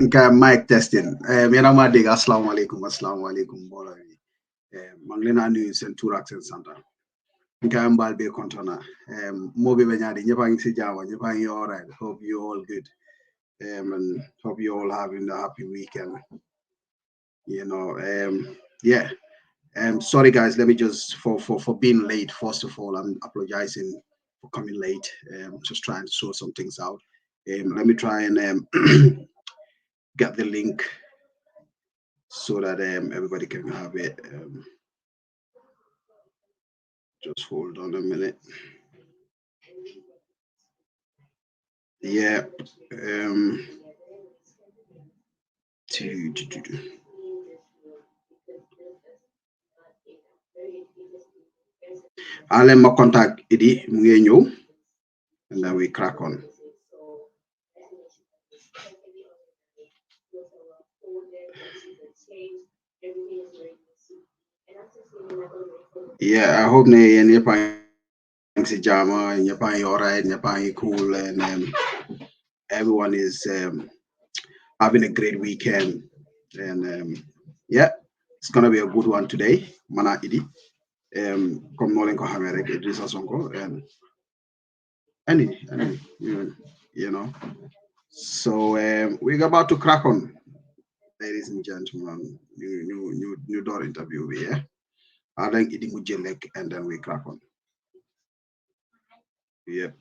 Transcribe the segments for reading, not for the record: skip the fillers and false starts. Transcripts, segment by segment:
Okay, mic testing. Yena ma dégg asalaamaaleykum mbooloo mi. Maa ngi leen a nuyu seen tur ak seen sant. Okay, mbal be kontona. Mo be beñaadi ñëpp a ngi si jàmm, ñëpp a ngi all right. Hope you all good. And hope you all having a happy weekend. You know, yeah. Sorry guys, let me just for being late. First of all, I'm apologizing for coming late. Just trying to sort some things out. Let me try and get the link so that everybody can have it. Just hold on a minute. Yeah. I'll let my contact Idi Mungenyo, and then we crack on. Yeah, I hope you're Jama and you're all right, and you're cool, and everyone is having a great weekend. And yeah, it's gonna be a good one today. Mana Idi. Come no ko xamé rek Edrissa Sonko and any you know. So we're about to crack on, ladies and gentlemen. New door interview here. I think Idi Mujelek and then we crack on. Yep.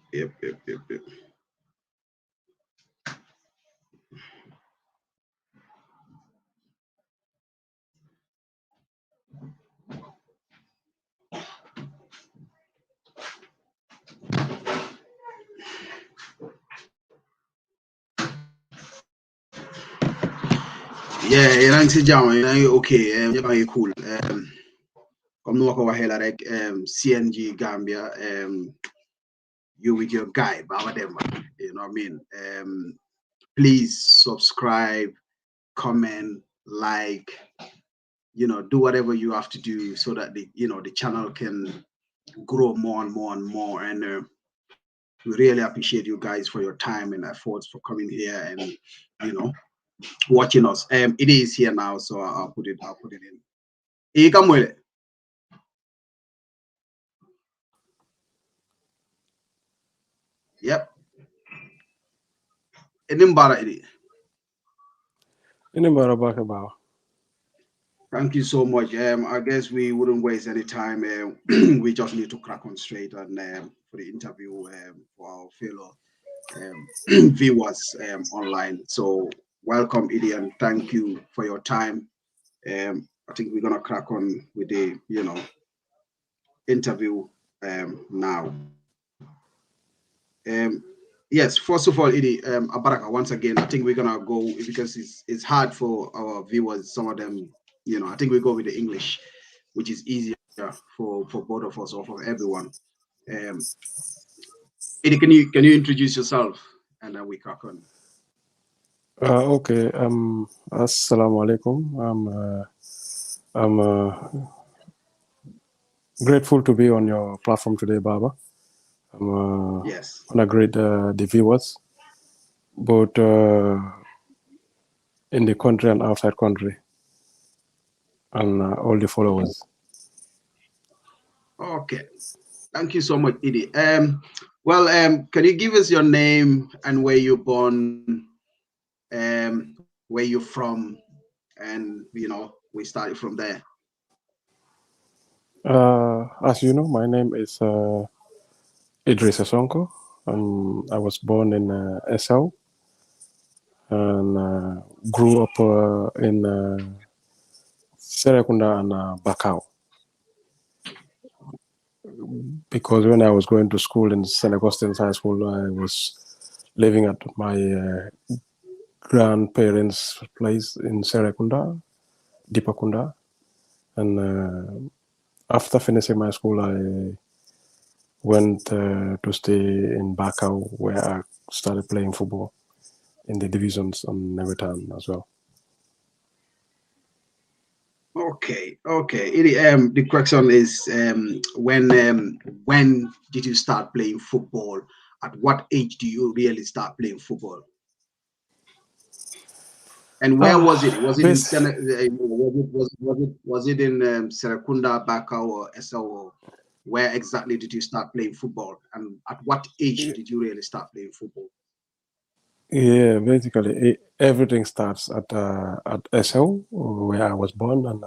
Yeah, yéen si jàmm yéen okay ñëpp a ngi cool comme nu ma ko waxee la rek CNG Gambia you with your guy Baba Demba, you know what I mean. Please subscribe, comment, like, do whatever you have to do so that the channel can grow more and more and more. And we really appreciate you guys for your time and efforts for coming here and watching us. It is here now, so I'll put it in. You come with it. Yep. Thank you so much. I guess we wouldn't waste any time. We just need to crack on straight and for the interview for our fellow viewers online. So welcome, Idi, and thank you for your time. I think we're gonna crack on with the interview now. Yes, first of all, Idi, Abaraka, once again, I think we're gonna go because it's hard for our viewers. Some of them, I think we go with the English, which is easier for both of us or for everyone. Idi, can you introduce yourself and then we crack on. Okay. Assalamu alaikum. I'm grateful to be on your platform today, Baba. Yes. Want to greet the viewers, both in the country and outside country, and all the followers. Okay. Thank you so much, Idi. Well, can you give us your name and where you're born, where you're from, and we started from there. As you know, my name is Edrissa Sonko. I was born in Esau and grew up in Serekunda and Bakau. Because when I was going to school in St. Augustine's High School, I was living at my grandparents' place in Serekunda, Dipakunda. And after finishing my school, I went to stay in Bakau, where I started playing football in the divisions on Nevitan as well. Okay, okay. The question is when did you start playing football? At what age do you really start playing football? And where was it? Was it in This, was it in Serekunda, Bakau, or SO? Where exactly did you start playing football? And at what age did you really start playing football? yeah, basically everything starts at SL where I was born, and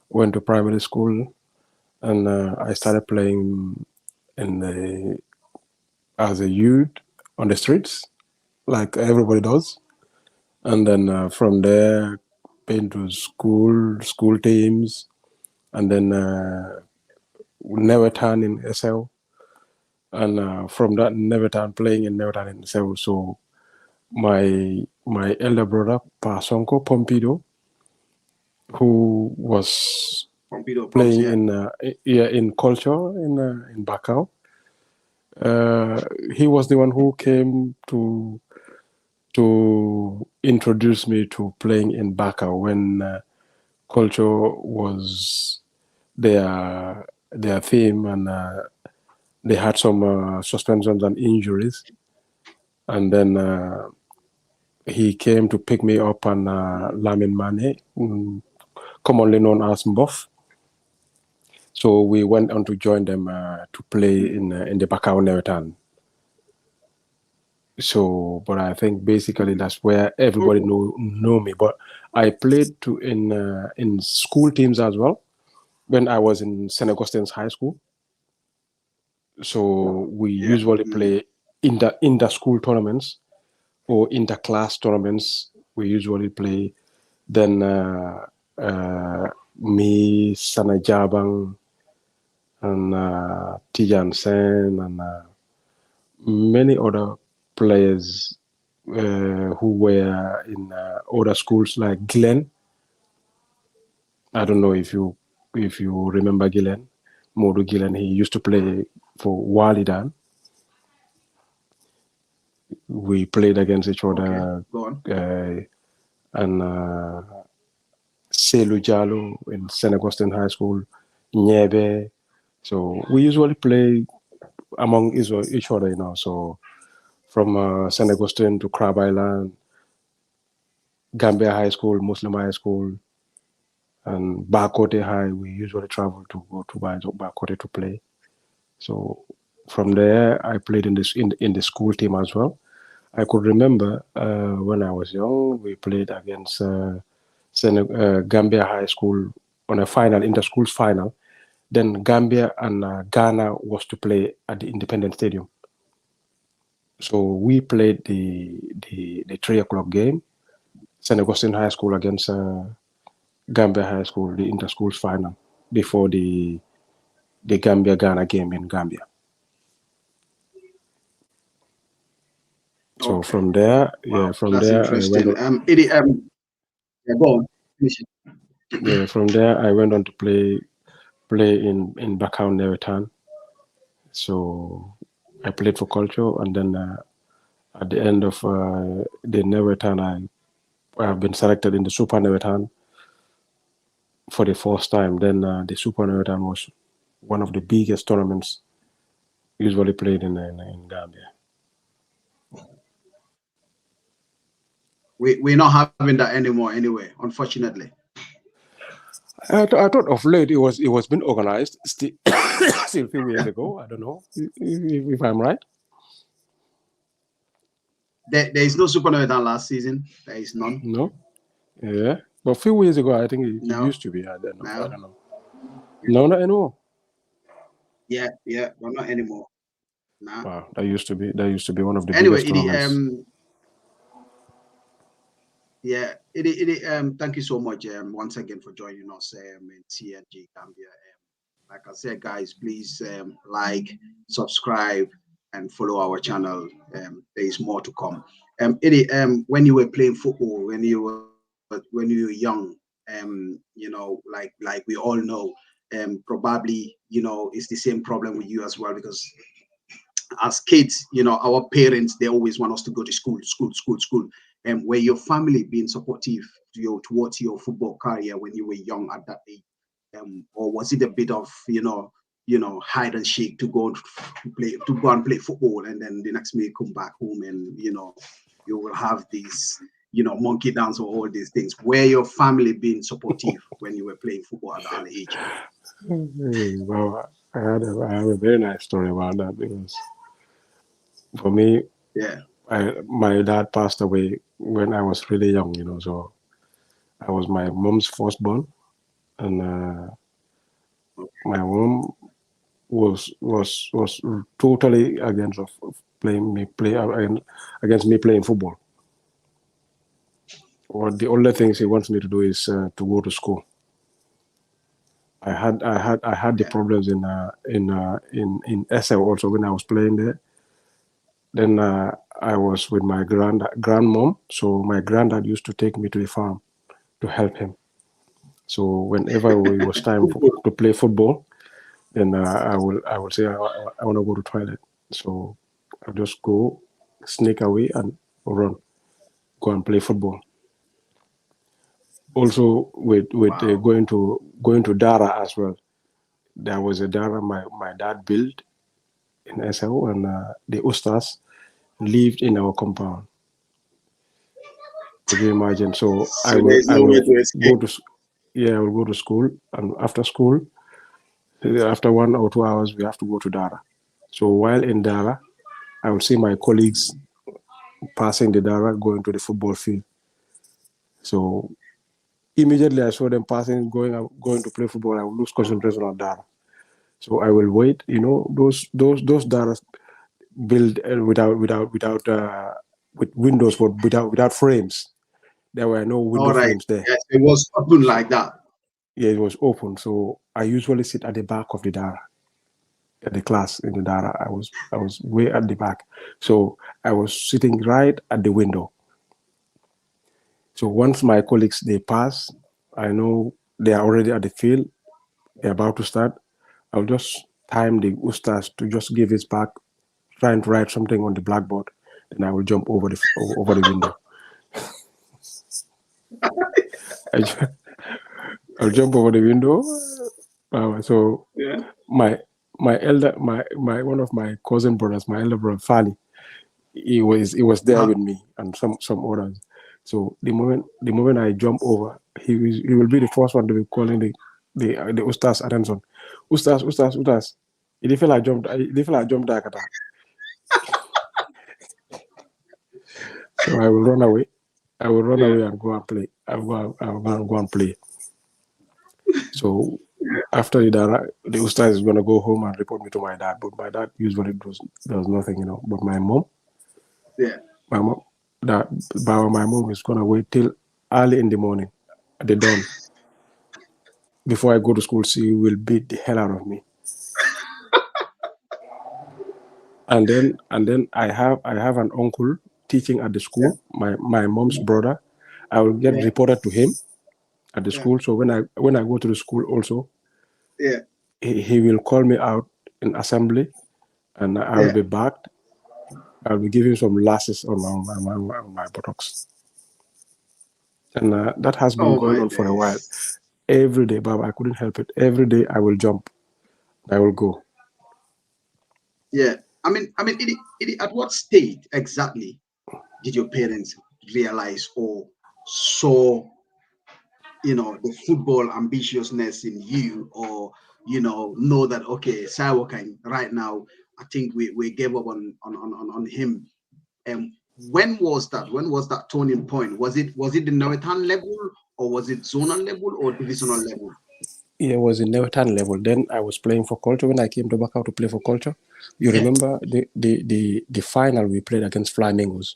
went to primary school, and I started playing in the as a youth on the streets like everybody does, and then from there been to school teams, and then Neverton in SL, and from that Neverton playing in Neverton in SL. So my elder brother Pa Sonko Pompido, who was Pompido Pumps, playing yeah. in culture in Bakau. He was the one who came to introduce me to playing in Bakau when culture was their theme, and they had some suspensions and injuries, and then he came to pick me up on Lamin Mane, commonly known as Mbof. So we went on to join them to play in the Bakau Nevetan. So, but I think basically that's where everybody know me. But I played in school teams as well when I was in St. Augustine's High School. So we Yeah. usually play inter school tournaments or inter class tournaments. We usually play. Then me, Sana Jabang, and Tijan Sen, and many other players who were in other schools like Glenn. I don't know if you remember Glenn, Modu Glenn. He used to play for Walidan. We played against each Okay. other, Go on. and Selu Jalo in St. Augustine High School, Nyebe. So we usually play among each other, you know. So from St. Augustine to Crab Island, Gambia High School, Muslim High School, and Bakote High, we usually travel to go to Bakote to play. So from there, I played in the school team as well. I could remember when I was young, we played against Gambia High School on a final, inter-schools final. Then Gambia and Ghana was to play at the Independent Stadium. So we played the 3 o'clock game, St. Augustine High School against Gambia High School, the inter-schools final, before the Gambia Ghana game in Gambia. So Okay. from there, Wow, from that's there I went interesting. on. Yeah, go on. Finish it. Yeah, from there I went on to play in Bakau Neretan. So I played for culture, and then at the end of the Neretan, I have been selected in the Super Neretan for the first time. Then the Super Neretan was one of the biggest tournaments usually played in Gambia. We're not having that anymore anyway, unfortunately. I thought of late it was been organized still, still a few years ago. I don't know if I'm right. There is no Super Novedan last season. There is none. No, yeah, but a few years ago I think it No, used to be. I don't know. I no. don't know. No, not anymore. Yeah, yeah, but not anymore. Nah. Wow, that used to be one of the Anyway, biggest tournaments. yeah, thank you so much once again for joining us in CNG Gambia. Like I said, guys, please like, subscribe, and follow our channel. There is more to come. When you were playing football, when you were young, like we all know, probably it's the same problem with you as well, because as kids, our parents, they always want us to go to school, school. And were your family being supportive towards your football career when you were young at that age? Or was it a bit of, hide and seek to go and play football, and then the next minute come back home and, you will have these, monkey dance or all these things? Were your family being supportive when you were playing football at that early age? Well, I have a very nice story about that, because for me, Yeah. my dad passed away when I was really young, so I was my mom's firstborn, and my mom was totally against against me playing football. Or the only things he wants me to do is to go to school. I had the problems in SL also when I was playing there. Then I was with my grandmom, so my granddad used to take me to the farm to help him. So whenever it was time to play football, then I will say I want to go to toilet. So I'll just go, sneak away and go and play football. Also with going to Dara as well. There was a Dara my dad built in SL, and the Ustas lived in our compound. Could you imagine? So I will go to I will go to school, and after school, after 1 or 2 hours, we have to go to Dara. So while in Dara, I will see my colleagues passing the Dara, going to the football field. So immediately I saw them passing, going to play football, I will lose concentration on Dara. So I will wait. Those Daras built with windows, but without frames. There were no window frames there. Yes, it was open like that. Yeah, it was open. So I usually sit at the back of the Dara. At the class in the Dara, I was way at the back. So I was sitting right at the window. So once my colleagues, they pass, I know they are already at the field, they're about to start. I'll just time the Ustaz to just give his back, trying to write something on the blackboard. Then I will jump over the window. I'll jump over the window. So my one of my cousin brothers, my elder brother Fali, he was there with me and some others. So the moment I jump over, he will be the first one to be calling the Ustaz attention. Ustaz. He feel I jumped back at that. So I will run away. And go and play. I'll go and play. So after the Ustaz is gonna go home and report me to my dad. But my dad usually does nothing, But my mom, my mom is gonna wait till early in the morning at the dawn. Before I go to school, she will beat the hell out of me. And then I have an uncle teaching at the school, my mom's brother. I will get reported to him at the school. So when I go to the school also, he will call me out in assembly, and I will be backed. I'll be giving some lashes on my buttocks. And that has been going on for a while. Every day, Baba, I couldn't help it. Every day I will jump. I will go. Yeah. I mean, at what stage exactly did your parents realize or saw, the football ambitiousness in you, or, know that, okay, Cywoking right now, I think we gave up on him. And when was that? When was that turning point? Was it the Nawetan level, or was it zonal level or divisional level? It was in Nawetan level. Then I was playing for Culture when I came to Bakau to play for Culture. You remember the final we played against Flamingos.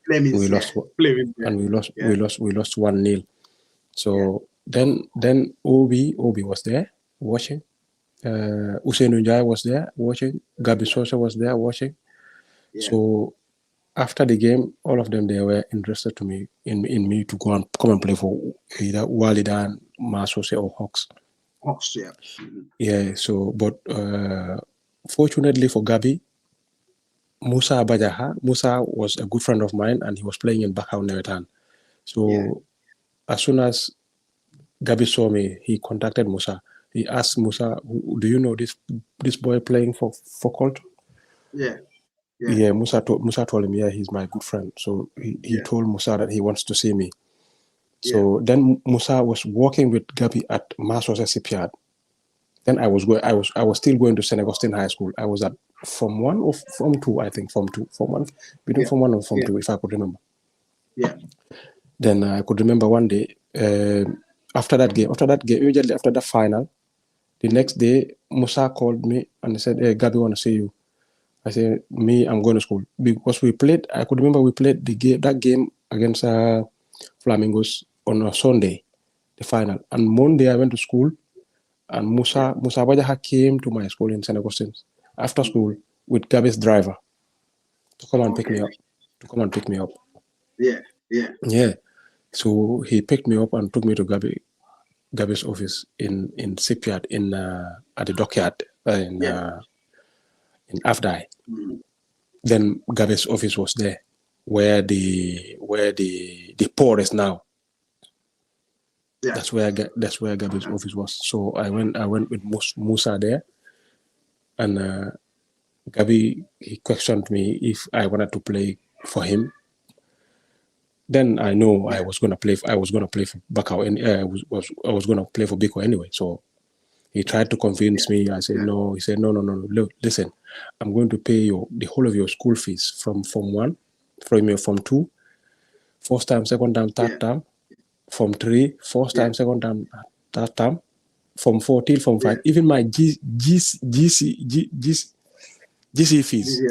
We lost 1-0. So then Obi was there watching. Usain Unjai was there watching. Gabi Sosa was there watching. So after the game, all of them, they were interested in me to come and play for either Walidan, Masose, or Hawks. Hawks, yeah. Yeah. So, but fortunately for Gabi, Musa Bajaha. Musa was a good friend of mine, and he was playing in Bakau Nevetan. So as soon as Gabi saw me, he contacted Musa. He asked Musa, "Do you know this boy playing for Colt?" Yeah. Musa told him, "Yeah, he's my good friend." So he told Musa that he wants to see me. So then Musa was working with Gabi at Masos Shipyard. Then I was still going to St. Augustine High School. I was at Form 1 or Form 2, I think. Form 2. Form 1. Between Form 1 and Form 2, if I could remember. Then I could remember one day, after that game, immediately after the final, the next day, Musa called me and he said, "Hey, Gabi, want to see you." I said, I'm going to school. Because I could remember we played that game against Flamingos on a Sunday, the final. And Monday I went to school, and Musa Bajaha came to my school in St. Augustine after school with Gabi's driver to come and pick me up. Yeah. So he picked me up and took me to Gabi's office in Shipyard at the dockyard in Afdai. Then Gabi's office was there, where the port is now. That's where Gabi's office was. So I went with Musa there, and Gabi, he questioned me if I wanted to play for him. Then I know I was gonna play for Bakau, and I was gonna play for Biko anyway. So he tried to convince me. I said no. He said no. Look, listen, I'm going to pay you the whole of your school fees from Form 1, from your Form 2, first time, second time, third time, Form 3, first time, second time, third time, Form 4 till Form 5, even my GC fees.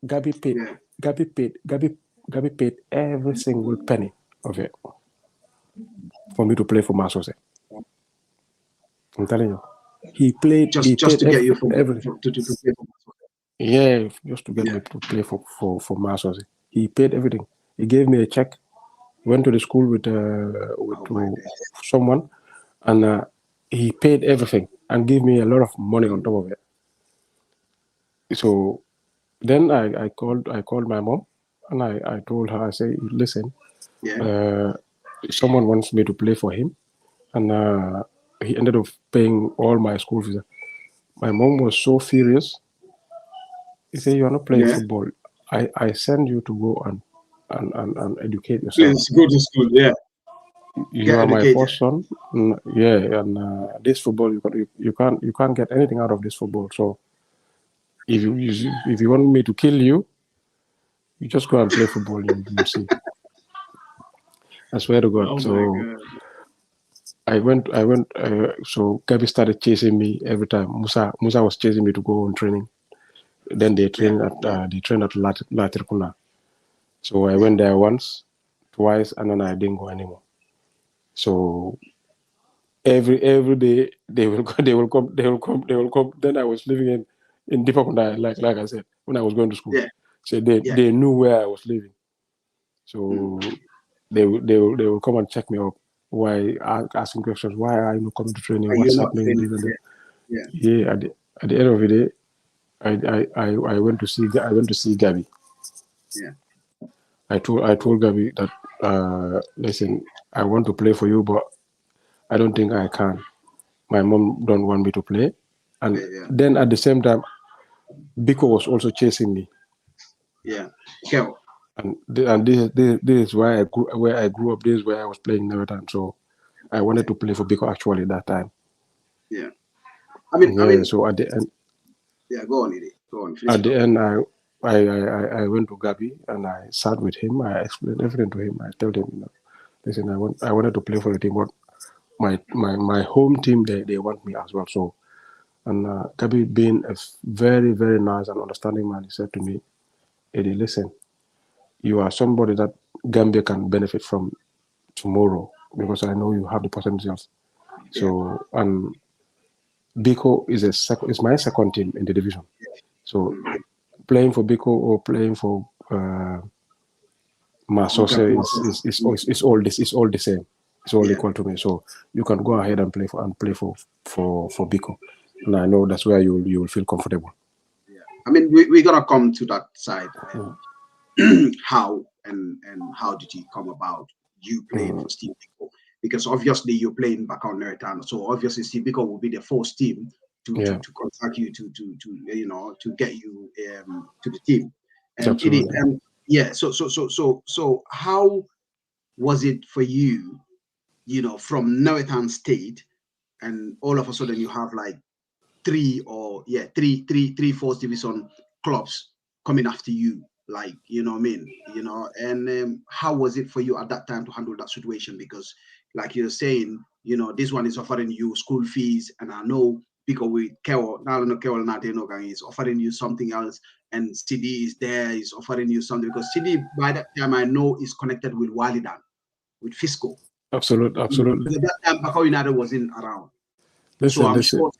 Gabi paid every single penny of it for me to play for Masose. I'm telling you, he paid to get you everything. To play for Masose. Yeah, just to get me to play for Masose. He paid everything. He gave me a check. Went to the school with someone, and he paid everything and gave me a lot of money on top of it. So then I called my mom, and I told her, I say, listen, someone wants me to play for him, and he ended up paying all my school fees. My mom was so furious. He said, "You're not playing football. I send you to go and educate yourself. Please go to school, You are my first son, and this football you can't get anything out of this football. So if you want me to kill you, you just go and play football. You'll see." I swear to God. So I went. So Gabi started chasing me every time. Musa was chasing me to go on training. Then they train at Latrikuna. So I went there once, twice, and then I didn't go anymore. So every day they will come. Then I was living in Dipakunda, like I said, when I was going to school. So they knew where I was living. So they will come and check me up. Why asking questions? Why are you not coming to training? What's happening? Yeah. At the end of the day, I went to see Gabi. I told Gabi that listen, I want to play for you, but I don't think I can. My mom don't want me to play, and then at the same time, Biko was also chasing me. And this is where I grew up. This is where I was playing every time. So I wanted to play for Biko actually that time. I mean, so at the end. Go on, Edie. Go on. At the end, I went to Gabi and I sat with him. I explained everything to him. I told him, listen, I wanted to play for the team, but my home team they want me as well. So, and Gabi, being a very, very nice and understanding man, he said to me, "Eddie, listen, you are somebody that Gambia can benefit from tomorrow because I know you have the potentials." So, and Biko is my second team in the division. So playing for Biko or playing for Masose is all the same. It's all equal to me. So you can go ahead and play for Biko, and I know that's where you will feel comfortable. I mean, we're gonna come to that side. How and how did it come about you playing for Steve Biko? Because obviously you're playing back on Neretano, so obviously Steve Biko will be the first team to contact you to to get you to the team. And so how was it for you, from Neretan State, and all of a sudden you have like three first division clubs coming after you, like, and how was it for you at that time to handle that situation? Because like you're saying, this one is offering you school fees, and I know because we Kewo, now no Kewo is offering you something else, and CD is there, is offering you something, because CD by that time I know is connected with Walidan, with Fisco. Absolutely. At that time Bakau United wasn't around. Listen. Sure.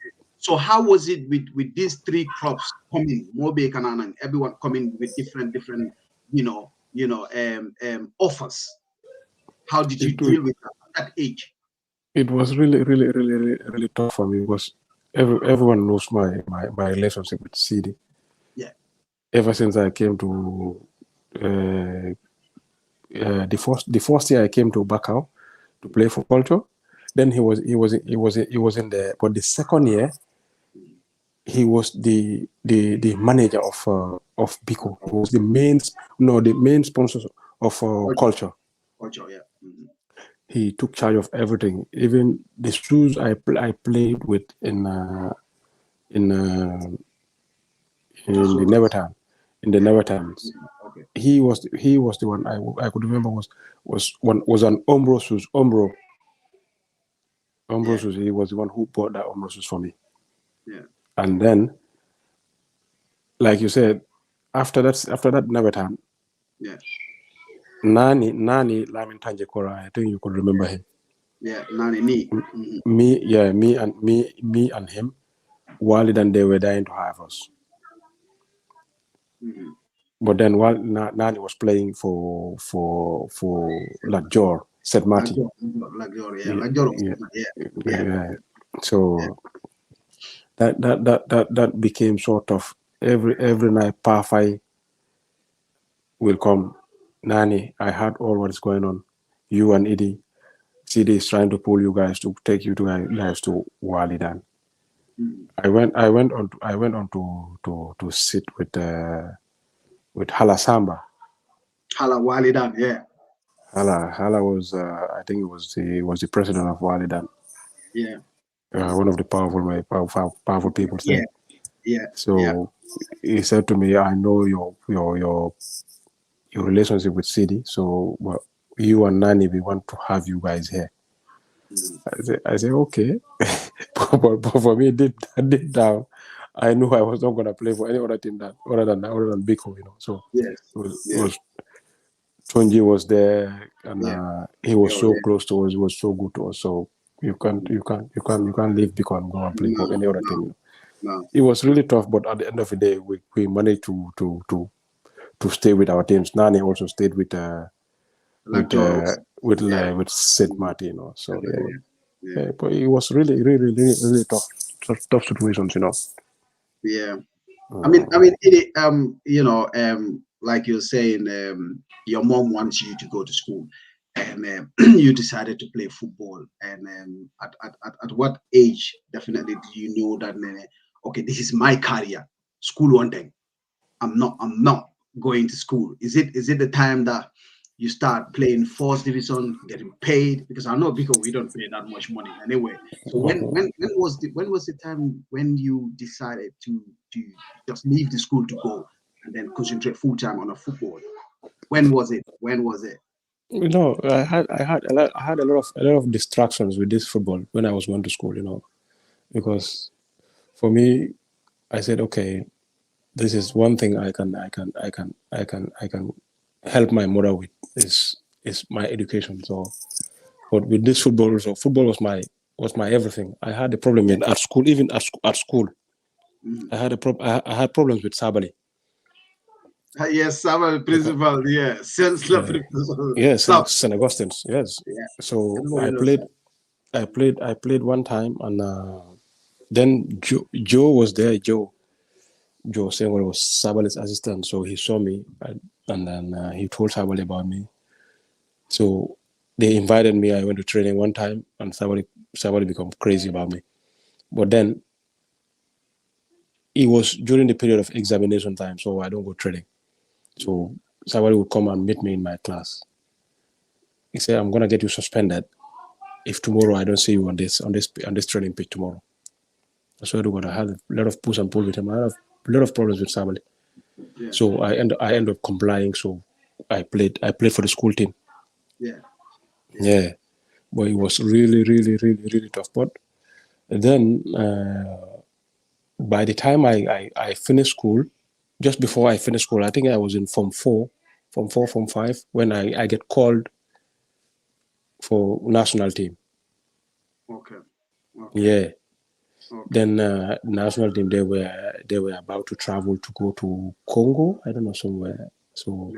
So how was it with these three clubs coming, Mobe, Kanan, and everyone coming with different offers? How did you deal with that at that age? It was really tough for me, because everyone knows my relationship with CD. Yeah. Ever since I came to the first year I came to Bakau to play for Culture, then he was in there. But the second year, he was the manager of Biko. He was the main sponsor of Culture. Culture, yeah. He took charge of everything, even the shoes I played with in the Nevertime. In the Nevertimes, okay. He was the one I could remember was an Umbro shoes. Umbro shoes. He was the one who bought that Umbro shoes for me. Yeah. And then, like you said, after that Nevertime. Yeah. Nani Lamin Tanjekora, I think you could remember him. Yeah, Nani me. Me and him, Walid, and they were dying to have us. But then while Nani was playing for Lajor, St. Martin. Yeah. So that became sort of every night Parfai will come. Nani, I heard all what is going on. You and Idi, CD is trying to pull you guys to take you guys to Walidan. I went on to sit with Hala Samba. Hala Walidan, yeah. Hala was I think it was the president of Walidan. Yeah. One of the powerful people there. Yeah. So he said to me, I know your relationship with CD, so you and Nani, we want to have you guys here. I said okay. but for me, deep down, I knew I was not going to play for any other team other than Biko, So yes. It was Tonji was there, and he was so close to us. He was so good to us. So you can't leave Biko and go and play for any other team. No. It was really tough, but at the end of the day, we managed to stay with our teams. Nani also stayed with St. Martin, So but it was really tough situations, Yeah. I mean, like you're saying, your mom wants you to go to school, and you decided to play football. And at what age, definitely, do you know that, okay, this is my career? School one thing. I'm not going to school. Is it the time that you start playing first division, getting paid? Because I know because we don't pay that much money anyway. So when was the time when you decided to just leave the school to go and then concentrate full time on a football? When was it? I had a lot of distractions with this football when I was going to school, because for me, I said, okay, this is one thing I can help my mother with is my education. So, but with this football, also, football was my everything. I had a problem at school, even at school. I had problems with Sabali. Yes, Sabali principal. Yeah, yes, St. Augustine's. Yes. Yeah. So I played one time, and then Joe was there. Joe Joe Senghor was Sabale's assistant, so he saw me, and then he told Sabale about me. So they invited me. I went to training one time, and Sabale became crazy about me. But then it was during the period of examination time, so I don't go training. So Sabale would come and meet me in my class. He said, "I'm gonna get you suspended if tomorrow I don't see you on this training pitch tomorrow." I swear to God, I had a lot of push and pull with him. I had a lot of problems with Sabale. Yeah. So I end up complying. So I played for the school team. Yeah. But it was really, really, really, really tough. But then by the time I finished school, just before I finished school, I think I was in Form 4, Form 5, when I get called for national team. Okay. Yeah. Okay. Then national team, they were about to travel to go to Congo, I don't know, somewhere. So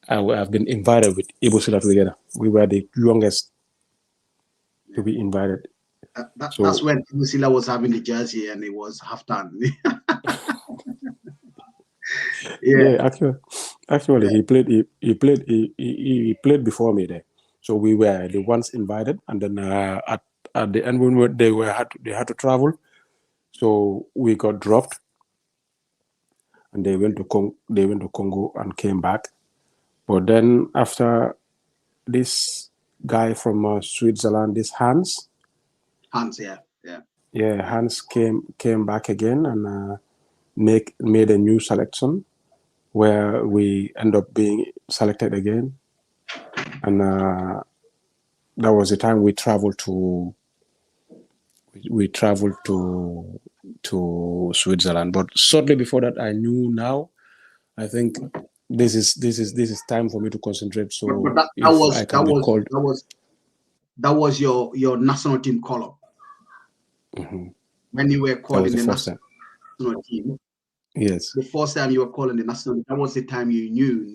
I've been invited with Ibosila together. We were the youngest to be invited. That's when Ibosila was having the jersey and it was halftime. Yeah, actually, he played before me there. So we were the ones invited, and then at the end when they had to travel, so we got dropped, and they went to Congo and came back. But then after this guy from Switzerland, this Hans, Hans came back again and made a new selection where we end up being selected again, and that was the time we traveled to Switzerland. But shortly before that, I knew now. I think this is time for me to concentrate. So but that was your national team call up. Mm-hmm. When you were called in the national team. Yes. The first time you were calling the national team, that was the time you knew.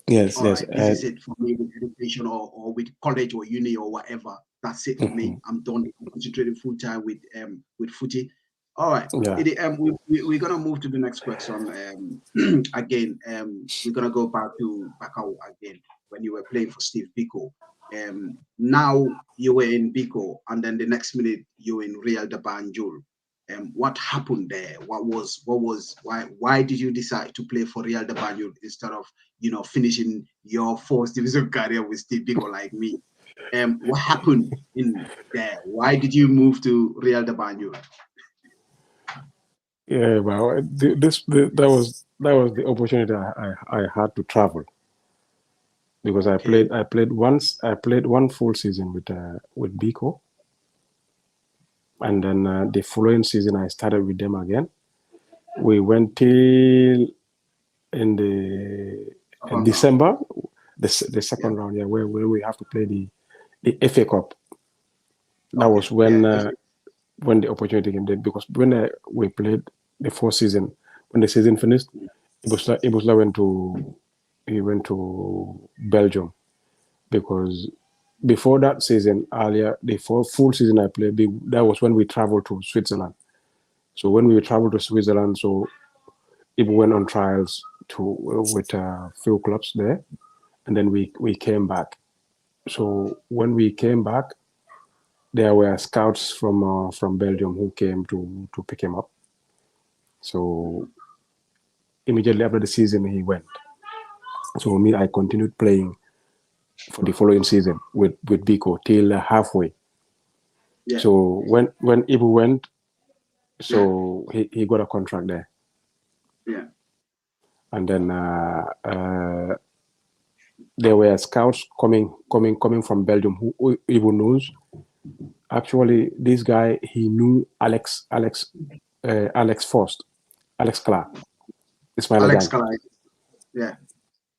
Yes. All right, this is it for me with education or with college or uni or whatever. That's it for me. I'm done. I'm concentrating full time with footy. All right. Yeah. We're gonna move to the next question. Again, we're gonna go back to Bakau again when you were playing for Steve Biko. Now you were in Biko, and then the next minute you were in Real de Banjul. What happened there? Why did you decide to play for Real de Banjul instead of finishing your first division career with Steve Biko like me? What happened in there? Why did you move to Real de Banjul? Yeah, well, that was the opportunity I had to travel, because I played one full season with Biko, and then the following season I started with them again. We went till in December, the second round, where we have to play the FA Cup. That was when the opportunity came there, because when we played the fourth season, when the season finished, Ibosla went to Belgium, because before that season, earlier, the full season I played, that was when we traveled to Switzerland. So when we traveled to Switzerland, so Ibo went on trials with a few clubs there, and then we came back. So when we came back, there were scouts from Belgium who came to pick him up. So immediately after the season, he went. So me, I continued playing for the following season with Biko till halfway. Yeah. So when Ibu went, so he got a contract there. Yeah. And then there were scouts coming from Belgium who Ibu knows. Actually, this guy, he knew Alex Forst, Alex Clark. Alex Clark. Yeah.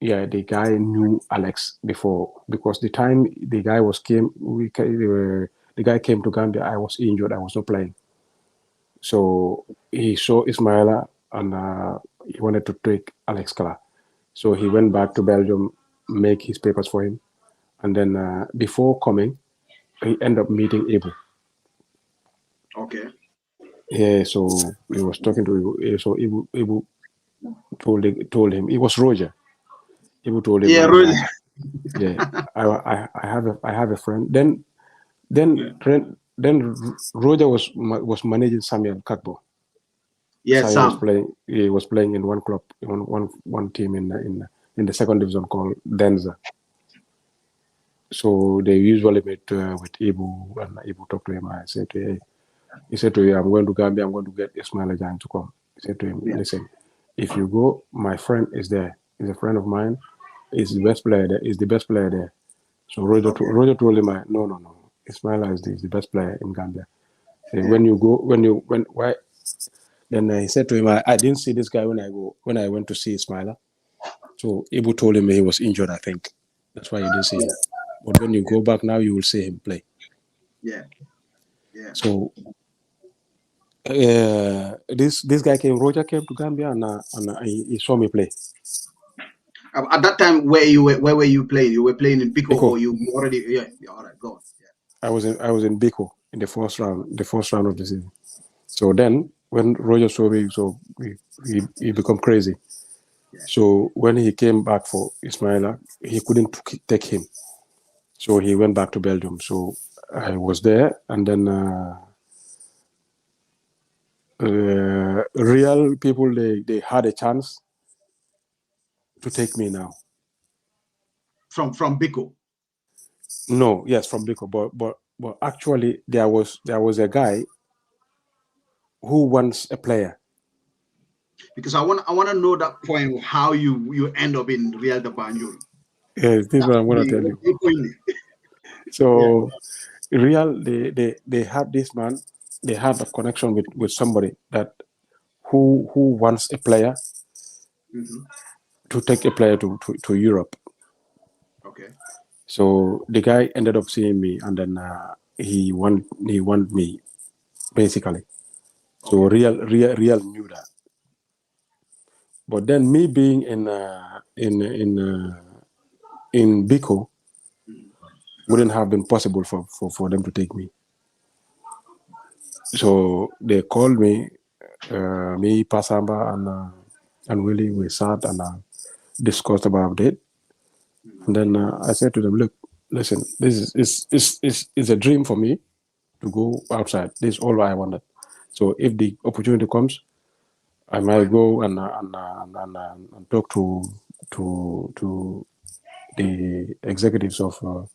Yeah, the guy knew Alex before, because the time the guy the guy came to Gambia, I was injured. I was not playing. So he saw Ismaila and he wanted to take Alex Clark. So he went back to Belgium, make his papers for him. And then before coming, he ended up meeting Ibu. Okay. Yeah, so he was talking to Ibu. So Ibu told him it was Roger. Ibu told him, Yeah, Roger. yeah, I have a friend. Then Roger was managing Samuel Kakbo. Yeah, Samuel was Sam. playing. He was playing in one club, one team in the second division called Denza. So they usually meet with Ibu, and Ibu talked to him. I said to him, he said to him, I'm going to Gambia. I'm going to get Ismail Ajan to come. He said to him, Yeah. listen, if you go, my friend is there. He's a friend of mine. He's the best player there. He's the best player there. So Roger told him, no. Ismail is the best player in Gambia. So Yeah. when you go, why? Then he said to him, I didn't see this guy when I went to see Ismaila. So Ibu told him he was injured, I think. That's why you didn't see him. But when you go back now, you will see him play. Yeah. Yeah. So this guy Roger came to Gambia, and he saw me play. At that time, where were you playing? You were playing in Biko, or you already? Yeah. All right, go on. Yeah. I was in Biko in the first round of the season. So then when Roger saw me, so he become crazy. Yeah. So when he came back for Ismaila, he couldn't take him. So he went back to Belgium. So I was there, and then real people they had a chance to take me now. From Biko. No, yes, from Biko, but actually there was a guy who wants a player. Because I want to know that point, how you end up in Real de Banjul. Yes, this is what I'm going to tell you. So Real, they have this man. They have a connection with somebody that who wants a player to take a player to Europe. Okay. So the guy ended up seeing me, and then he want me basically. So Real knew that. But then me being in Biko wouldn't have been possible for them to take me. So they called me, Pasamba and Willie. We sat and discussed about it. And then I said to them, look, listen, this is a dream for me to go outside. This is all I wanted. So if the opportunity comes, I might go and talk to the executives of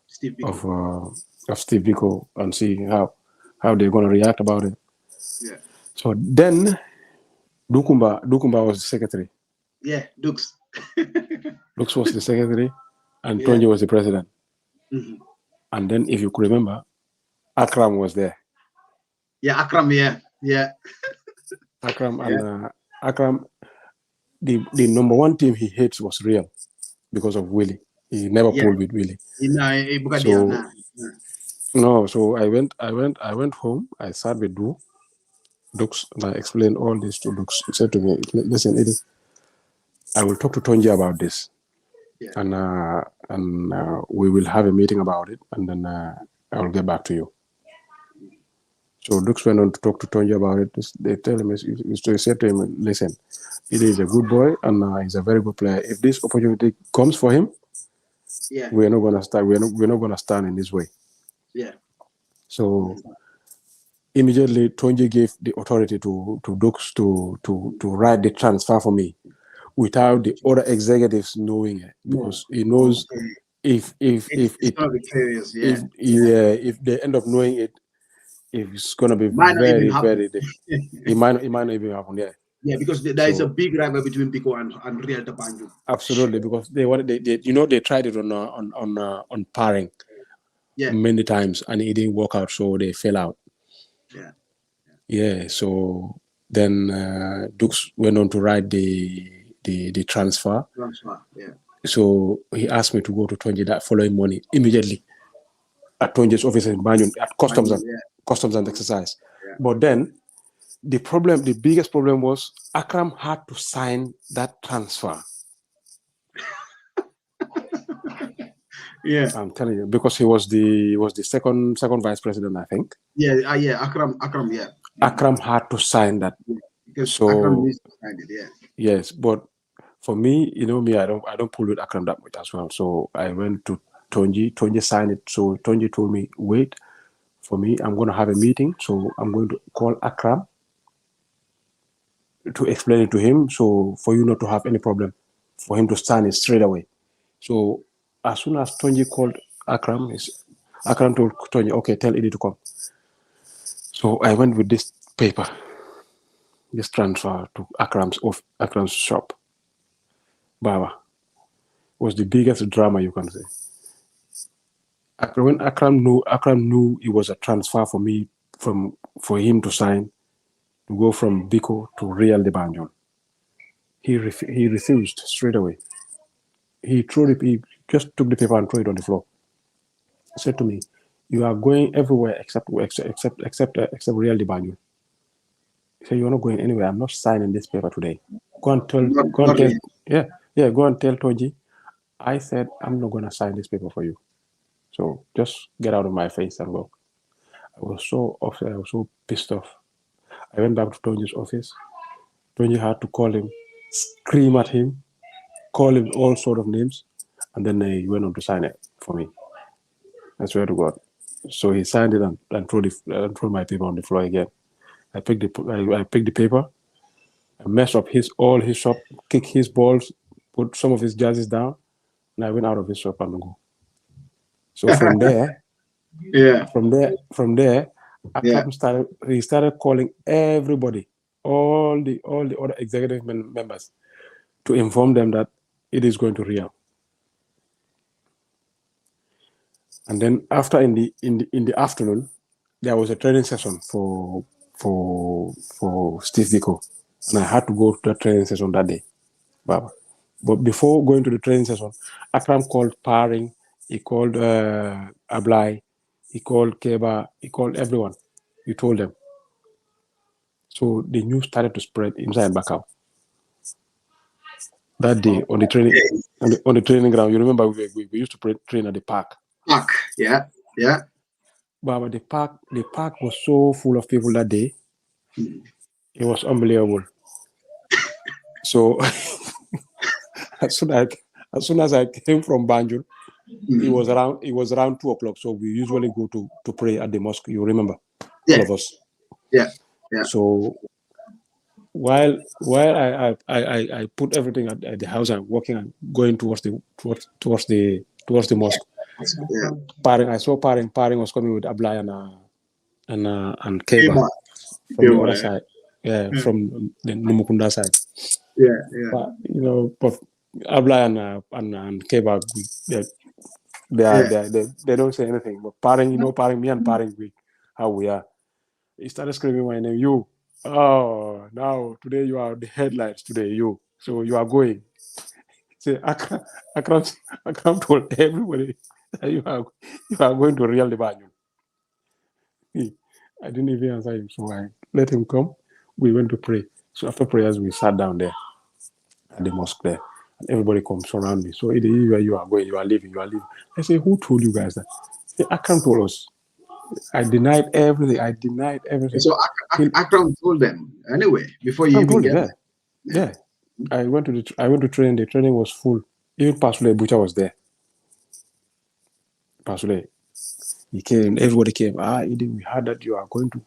Steve Biko. of Steve Biko and see how they're going to react about it. Yeah. So then Dukumba was the secretary. Yeah, Dukes. Dux was the secretary, and Tonji was the president. And then, if you could remember, Akram was there. Yeah, Akram. Yeah. Akram and Akram, the number one team he hates was Real because of Willie. He never pulled with Willie. So I went home. I sat with Dux, and I explained all this to Dux. He said to me, "Listen, Eddie, I will talk to Tonji about this, and we will have a meeting about it, and then I will get back to you." So Dux went on to talk to Tonji about it. They tell him, he said to him, "Listen, Eddie is a good boy, and he's a very good player. If this opportunity comes for him, we're not gonna start. We're not gonna stand in this way." Yeah. So immediately Tonji gave the authority to Dux to write the transfer for me, without the other executives knowing it, because he knows if they end up knowing it, it's gonna be very it might not even happen. Yeah, because there is a big rival between Biko and Real de Banjul. Absolutely, because they tried it on pairing many times, and it didn't work out, so they fell out. So then Dux went on to write the transfer. So he asked me to go to Tonji that following morning immediately at Tonji's office in Banjul at customs and exercise. But then the biggest problem was Akram had to sign that transfer. I'm telling you, because he was the second vice president, I think. Akram, Akram had to sign that. Because So Akram needs to sign it, yeah. yes, but for me, me, I don't pull with Akram that much as well. So I went to Tonji. Tonji signed it. So Tonji told me, wait for me. I'm going to have a meeting. So I'm going to call Akram to explain it to him. So for you not to have any problem, for him to sign it straight away. So as soon as Tonji called Akram, Akram told Tonji, okay, tell Eddie to come. So I went with this paper, this transfer to Akram's shop. Baba was the biggest drama you can say. When Akram knew it was a transfer for me for him to sign to go from Biko to Real de Banjul. He refused straight away. He just took the paper and threw it on the floor. He said to me, "You are going everywhere except Real de Banjul." He said, "You're not going anywhere. I'm not signing this paper today. Go and tell go and tell Toji. I said I'm not going to sign this paper for you. So just get out of my face and go." I was so upset. I was so pissed off. I went back to Tony's office. Tony had to call him, scream at him, call him all sort of names, and then he went on to sign it for me. I swear to God. So he signed it and threw my paper on the floor again. I picked the paper, I messed up all his shop, kicked his balls, put some of his jerseys down, and I went out of his shop and go. So from there, Akram started calling everybody, all the other executive members, to inform them that it is going to Real. And then after in the afternoon, there was a training session for Steve Biko, and I had to go to the training session that day. But before going to the training session, Akram called Paring, he called Ablai, he called Keba, he called everyone. He told them. So the news started to spread inside Bakau. That day on the training on the training ground, you remember we used to train at the park. Yeah. But the park was so full of people that day. It was unbelievable. So as soon as I came from Banjul, it was around 2:00. So we usually go to pray at the mosque. You remember, all of us. Yeah. So while I put everything at the house and walking and going towards the mosque. Yeah. I saw Paring was coming with Ablai and Keba from the other side. Yeah, from the Numukunda side. Yeah. But but Ablai and Keba, they don't say anything. But Paring, me and Paring, how we are. He started screaming my name. You. Oh, now today you are the headlights. Today you. So you are going. Say Akram told everybody that you are going to Real Banjul. I didn't even answer him, so I let him come. We went to pray. So after prayers, we sat down there at the mosque there, and everybody comes around me. So you are going, you are leaving. I say, who told you guys that? Say, Akram told us. I denied everything. So Akram told them anyway before you even get there. Yeah. I went to training. The training was full. Even Pasule Butcher was there. Pasule, he came. Everybody came. We heard that you are going to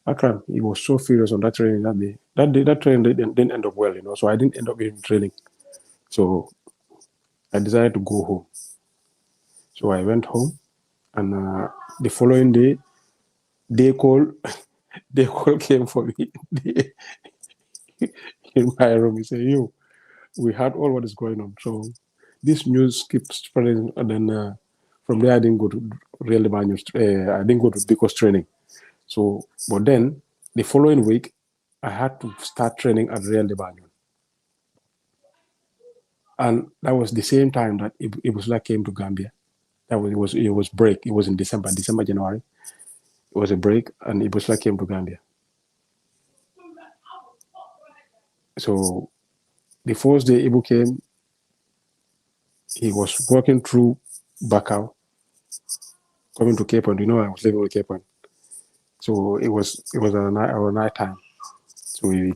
Akram. He was so furious on that training that day. That training didn't end up well, So I didn't end up even training. So I decided to go home. So I went home, and the following day, they call came for me in my room. He said, "You, we heard all what is going on. So this news keeps spreading, and then from there I didn't go to Real Banjul. I didn't go to Biko's training. So, but then the following week, I had to start training at Real Banjul. And that was the same time that it was like came to Gambia. It was break. It was in December, January. It was a break, and it was like came to Gambia. So the first day Ibu came, he was walking through Bakau, coming to Cape Town. I was living with Cape Town. So it was our night time. So we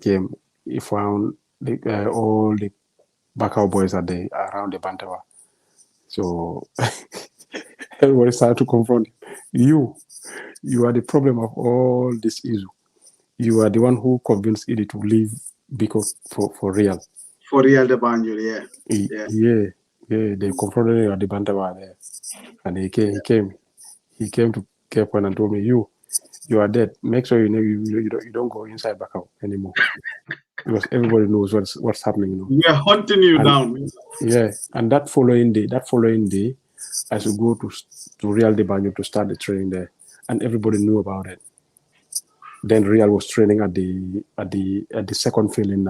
found all the Bakau boys around the Bantawa. So everybody started to confront you. You are the problem of all this issue. You are the one who convinced Idi to leave Biko for real. For real, the Banjul, yeah. Yeah. They confronted him at the Bantawa there. And he came to Cape and told me, you are dead. Make sure you don't go inside Bakau anymore. Because everybody knows what's happening. We are hunting you down. Yeah. And that following day, I should go to Real de Banjul to start the training there. And everybody knew about it. Then Real was training at the second field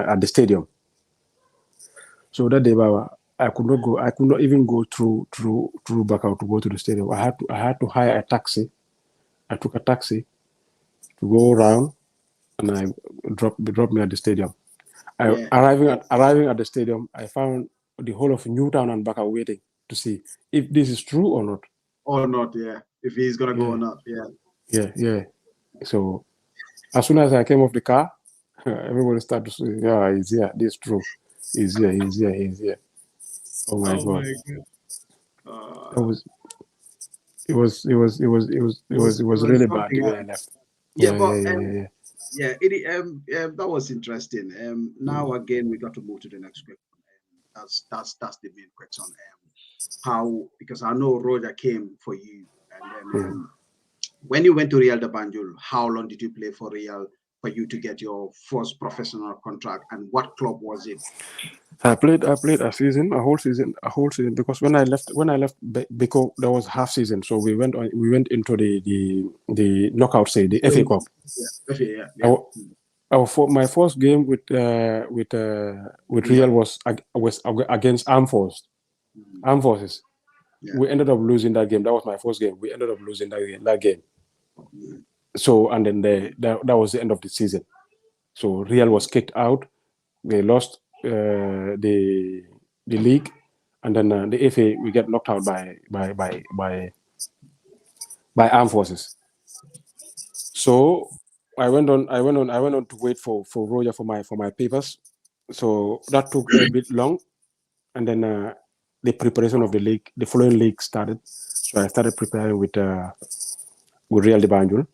at the stadium. So that day, Baba, I could not even go through Bakau to go to the stadium. I had to hire a taxi. I took a taxi to go around, and I dropped me at the stadium. Arriving at the stadium, I found the whole of Newtown and Bakau waiting to see if this is true or not. Or not, yeah. If he's gonna go or not, yeah. Yeah. So as soon as I came off the car, everybody started to say, "Yeah, he's here. This is true. He's here." Oh my God! It was really bad the way I left. Yeah. That was interesting. Now again, we got to move to the next question. That's the main question. How, because I know Roger came for you, and then when you went to Real de Banjul, how long did you play for Real for you to get your first professional contract, and what club was it? I played a whole season, because when I left Biko, there was half season, so we went into the knockout stage, the FA Cup. Yeah. My first game with Real was against Armed Forces. Yeah. We ended up losing that game. That was my first game. We ended up losing that game. So, and then that was the end of the season. So Real was kicked out. They lost the league, and then the FA, we get knocked out by Armed Forces. So I went on to wait for Roger for my papers. So that took a bit long, and then the preparation of the league, the following league started. So I started preparing with Real de Banjul.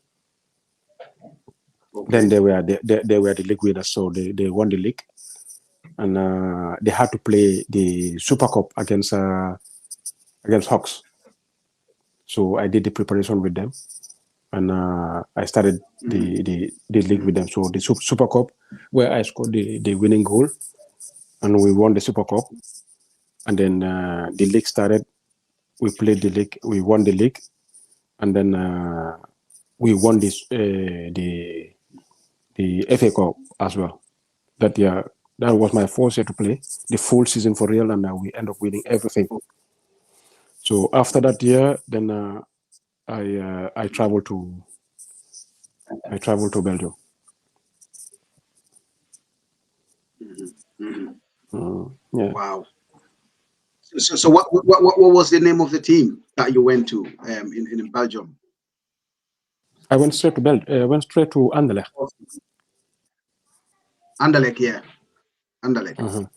Okay. Then they were the league winners, so they won the league, and they had to play the Super Cup against Hawks. So I did the preparation with them, and I started the league with them. So the Super Cup, where I scored the winning goal, and we won the Super Cup. And then the league started. We played the league. We won the league, and then we won the FA Cup as well. That year, that was my first year to play the full season for Real, and we end up winning everything. So after that year, then I traveled to Belgium. Yeah. Wow. So what was the name of the team that you went to in Belgium? I went straight to Anderlecht. Anderlecht, yeah. Anderlecht.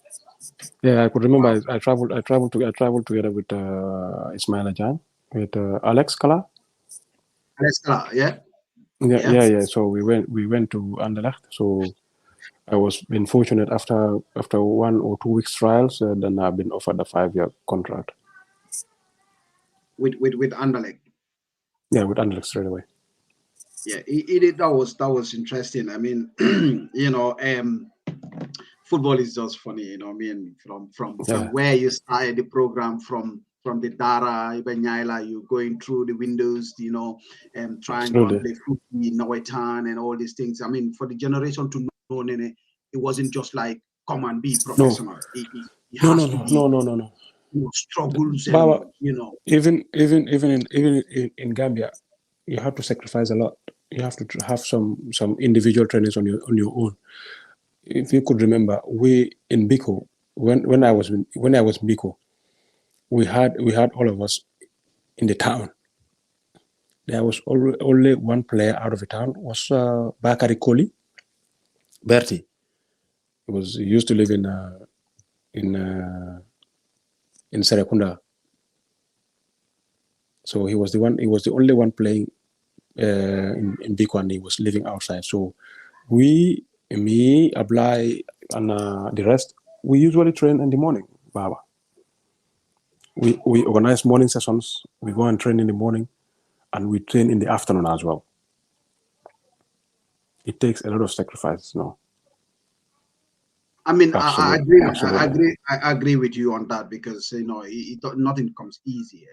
Yeah, I could remember. Wow. I traveled together with Ismail Ajan, with Alex Kala. Alex Kala, yeah. Yeah. So we went to Anderlecht. So I was been fortunate after 1 or 2 weeks trials, then I've been offered a 5-year contract. With Anderlecht. Yeah, with Anderlecht straight away. Yeah, that was interesting. I mean, football is just funny, you know. I mean, from where you started the program, from the Dara, Ibanyaila, you going through the windows, trying to play football in Nawaitan and all these things. I mean, for the generation to know, it wasn't just like come and be professional. No. Struggles, Baba, Even in Gambia, you have to sacrifice a lot. You have to have some individual trainings on your own. If you could remember, we in Biko, when I was in Biko, we had all of us in the town. There was only one player out of the town, was Bakari Koli, Berti. He used to live in Serekunda. So he was the only one playing in Biko, and he was living outside. So me, Ablai, and the rest, we usually train in the morning, Baba. We organize morning sessions. We go and train in the morning, and we train in the afternoon as well. It takes a lot of sacrifices, no? I mean, I agree with you on that, because nothing comes easier,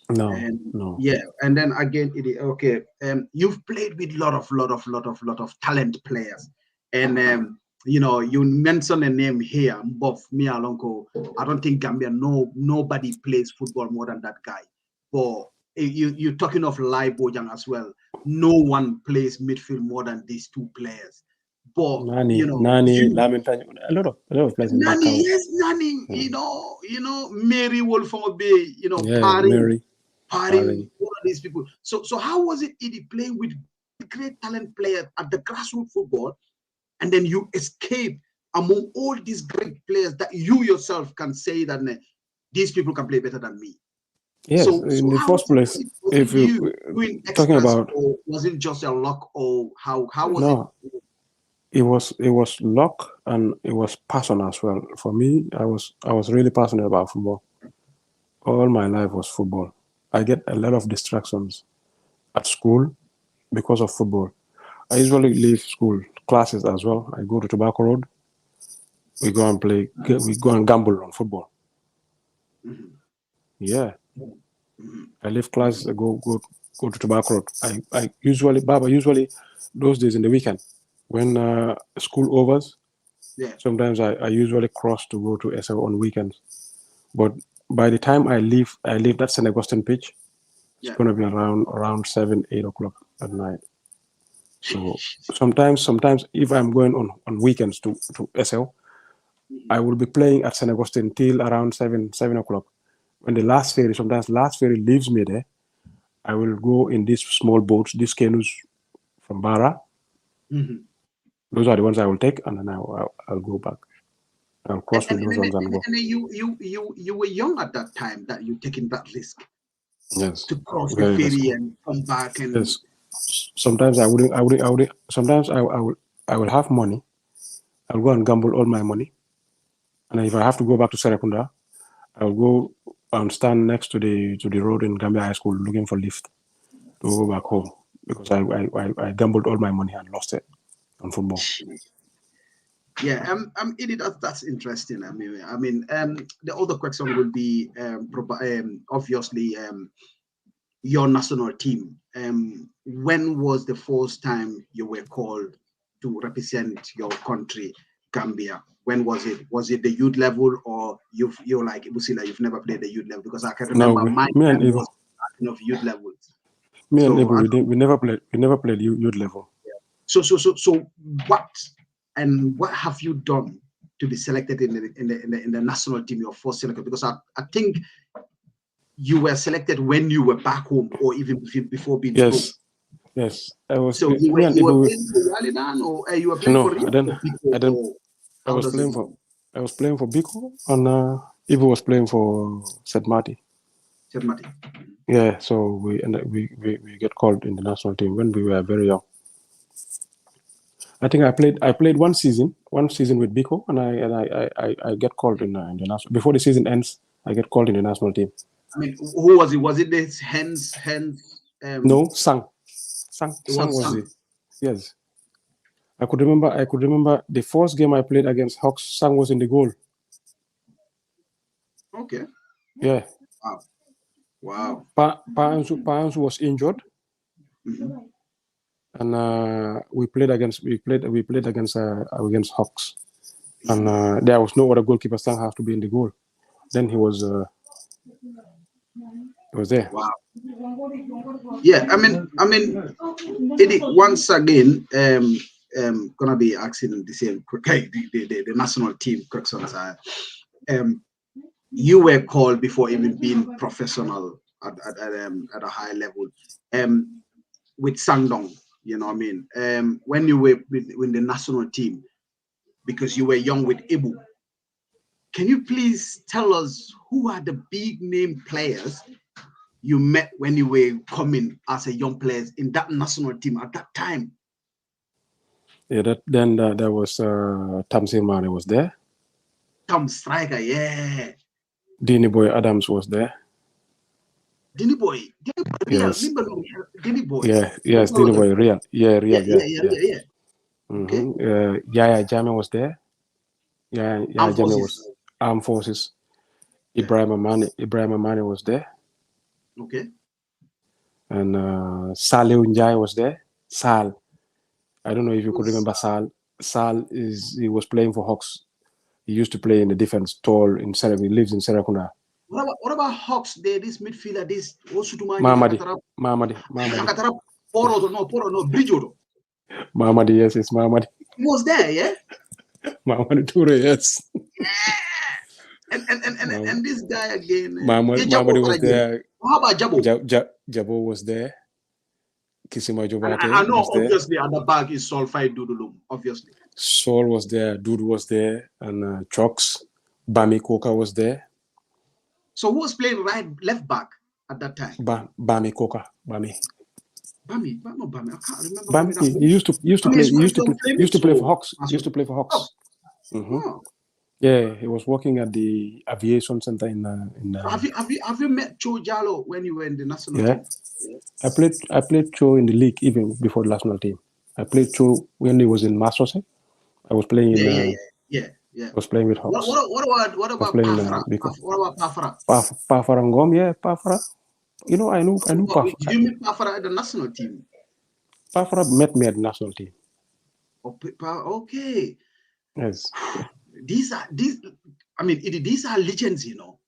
No, and no. yeah, and then again, okay, you've played with lot of talent players, and you mentioned a name here, Mbof Mialonko. I don't think Gambia nobody plays football more than that guy. But you're talking of Lai Bojang as well. No one plays midfield more than these two players. But Nani, Lamin, a lot of players in Nani, Bakau. yes, Nani, Mary Wolfong Bay, Yeah, Mary, Paring, all of these people. So how was it playing with great talent players at the grassroots football, and then you escape among all these great players that you yourself can say that these people can play better than me? yes, so in the first place, if you doing talking extras, about, or was it just a luck, or how was no, it? it was luck, and it was passion as well. For me, I was really passionate about football. All my life was football. I get a lot of distractions at school because of football. I usually leave school classes as well. I go to Tobacco Road. We go and play. We go and gamble on football. Mm-hmm. Yeah. Mm-hmm. I leave class. I go to Tobacco Road. I usually, Baba, those days in the weekend when school overs. Yeah. Sometimes I usually cross to go to SL on weekends. But by the time I leave that St. Augustine pitch, it's gonna be around 7-8 o'clock at night. So sometimes if I'm going on weekends to SL, I will be playing at St. Augustine till around 7 o'clock. When the last ferry leaves me there, I will go in these small boats, these canoes from Barra. Mm-hmm. Those are the ones I will take, and then I'll go back. I'll cross with those ones and go. And you were young at that time that you taking that risk. Yes. To cross the Very ferry risky. and come back and. Yes. Sometimes I wouldn't. Sometimes I will have money. I'll go and gamble all my money, and if I have to go back to Serekunda, I'll go and stand next to the road in Gambia High School looking for lift to go back home, because I gambled all my money and lost it on football. Yeah, that's interesting. I mean, the other question will be obviously your national team. When was the first time you were called to represent your country, Gambia? When was it? Was it the youth level, or you're like Ibusila, you've never played the youth level? Because I can remember my time was of youth levels. Me and Ibu, we never played youth level. So what have you done to be selected in the national team? Your first selection, because I think you were selected when you were back home, or even before being yes through. Yes, I was. So you were playing for Walidan, or you were playing for Rio? I was playing for Biko, and Ibu was playing for St. Marty. St. Marty. Yeah, so we get called in the national team when we were very young. I think I played one season with Biko, and I get called in the national. Before the season ends, I get called in the national team. I mean, who was it? Was it this Hens? No, Sang was it? Yes. I could remember the first game I played against Hawks. Sang was in the goal. Okay. Yeah. Wow. Pa Ansu was injured. Mm-hmm. And we played against Hawks, and there was no other goalkeeper. Sang has to be in the goal. Then he was there. Wow. Yeah, I mean, once again, gonna be asking the same the national team questions. You were called before even being professional at a high level. With Sangdong, you know what I mean? When you were with the national team, because you were young with Ibu, can you please tell us who are the big name players you met when you were coming as a young player in that national team at that time? Yeah, there was Tamsin Mane was there. Tom Striker, yeah. Dini Boy Adams was there. Dini Boy, Yes. Dini Boy. Yes, Dini Boy, real. Yeah. Mm-hmm. Yaya Jame was there. Yaya Jame was Armed Forces. Ibrahim Amani was there. Okay. And Saleh Unjai was there. Sal. I don't know if you could remember Sal. He was playing for Hawks. He used to play in the defense, tall in Serakunda. He lives in Serakunda. What about Hawks? This midfielder, this Mahamadi. Bridgewater. Mahamadi, yes, it's Mahamadi. He was there, yeah? Mahamadi Toure, yes. Yeah. And this guy again. Mahamadi was there. How about Jabo? Jabo was there. Kisima Jobate I know, was there. obviously, at the back is Solfai Dudulum, obviously. Sol was there, Dudu was there, and Choks. Bami Koka was there. So who was playing left back at that time? Bami Koka. Bami. I can't remember. Bami. He used to play for Hawks. He used to play for Hawks. Mm-hmm. Oh. Yeah, he was working at the aviation center in. Have you met Cho Jalo when you were in the national team? I played Cho in the league even before the national team. I played Cho when he was in Masters. I was playing in. Yeah. I was playing with Hawks. What about Pafara? What about Pafara? Pafara Ngom, yeah, Pafara. You know, I knew Pafara. Did you meet Pafara at the national team? Pafara met me at the national team. Okay. Yes. These are legends, you know.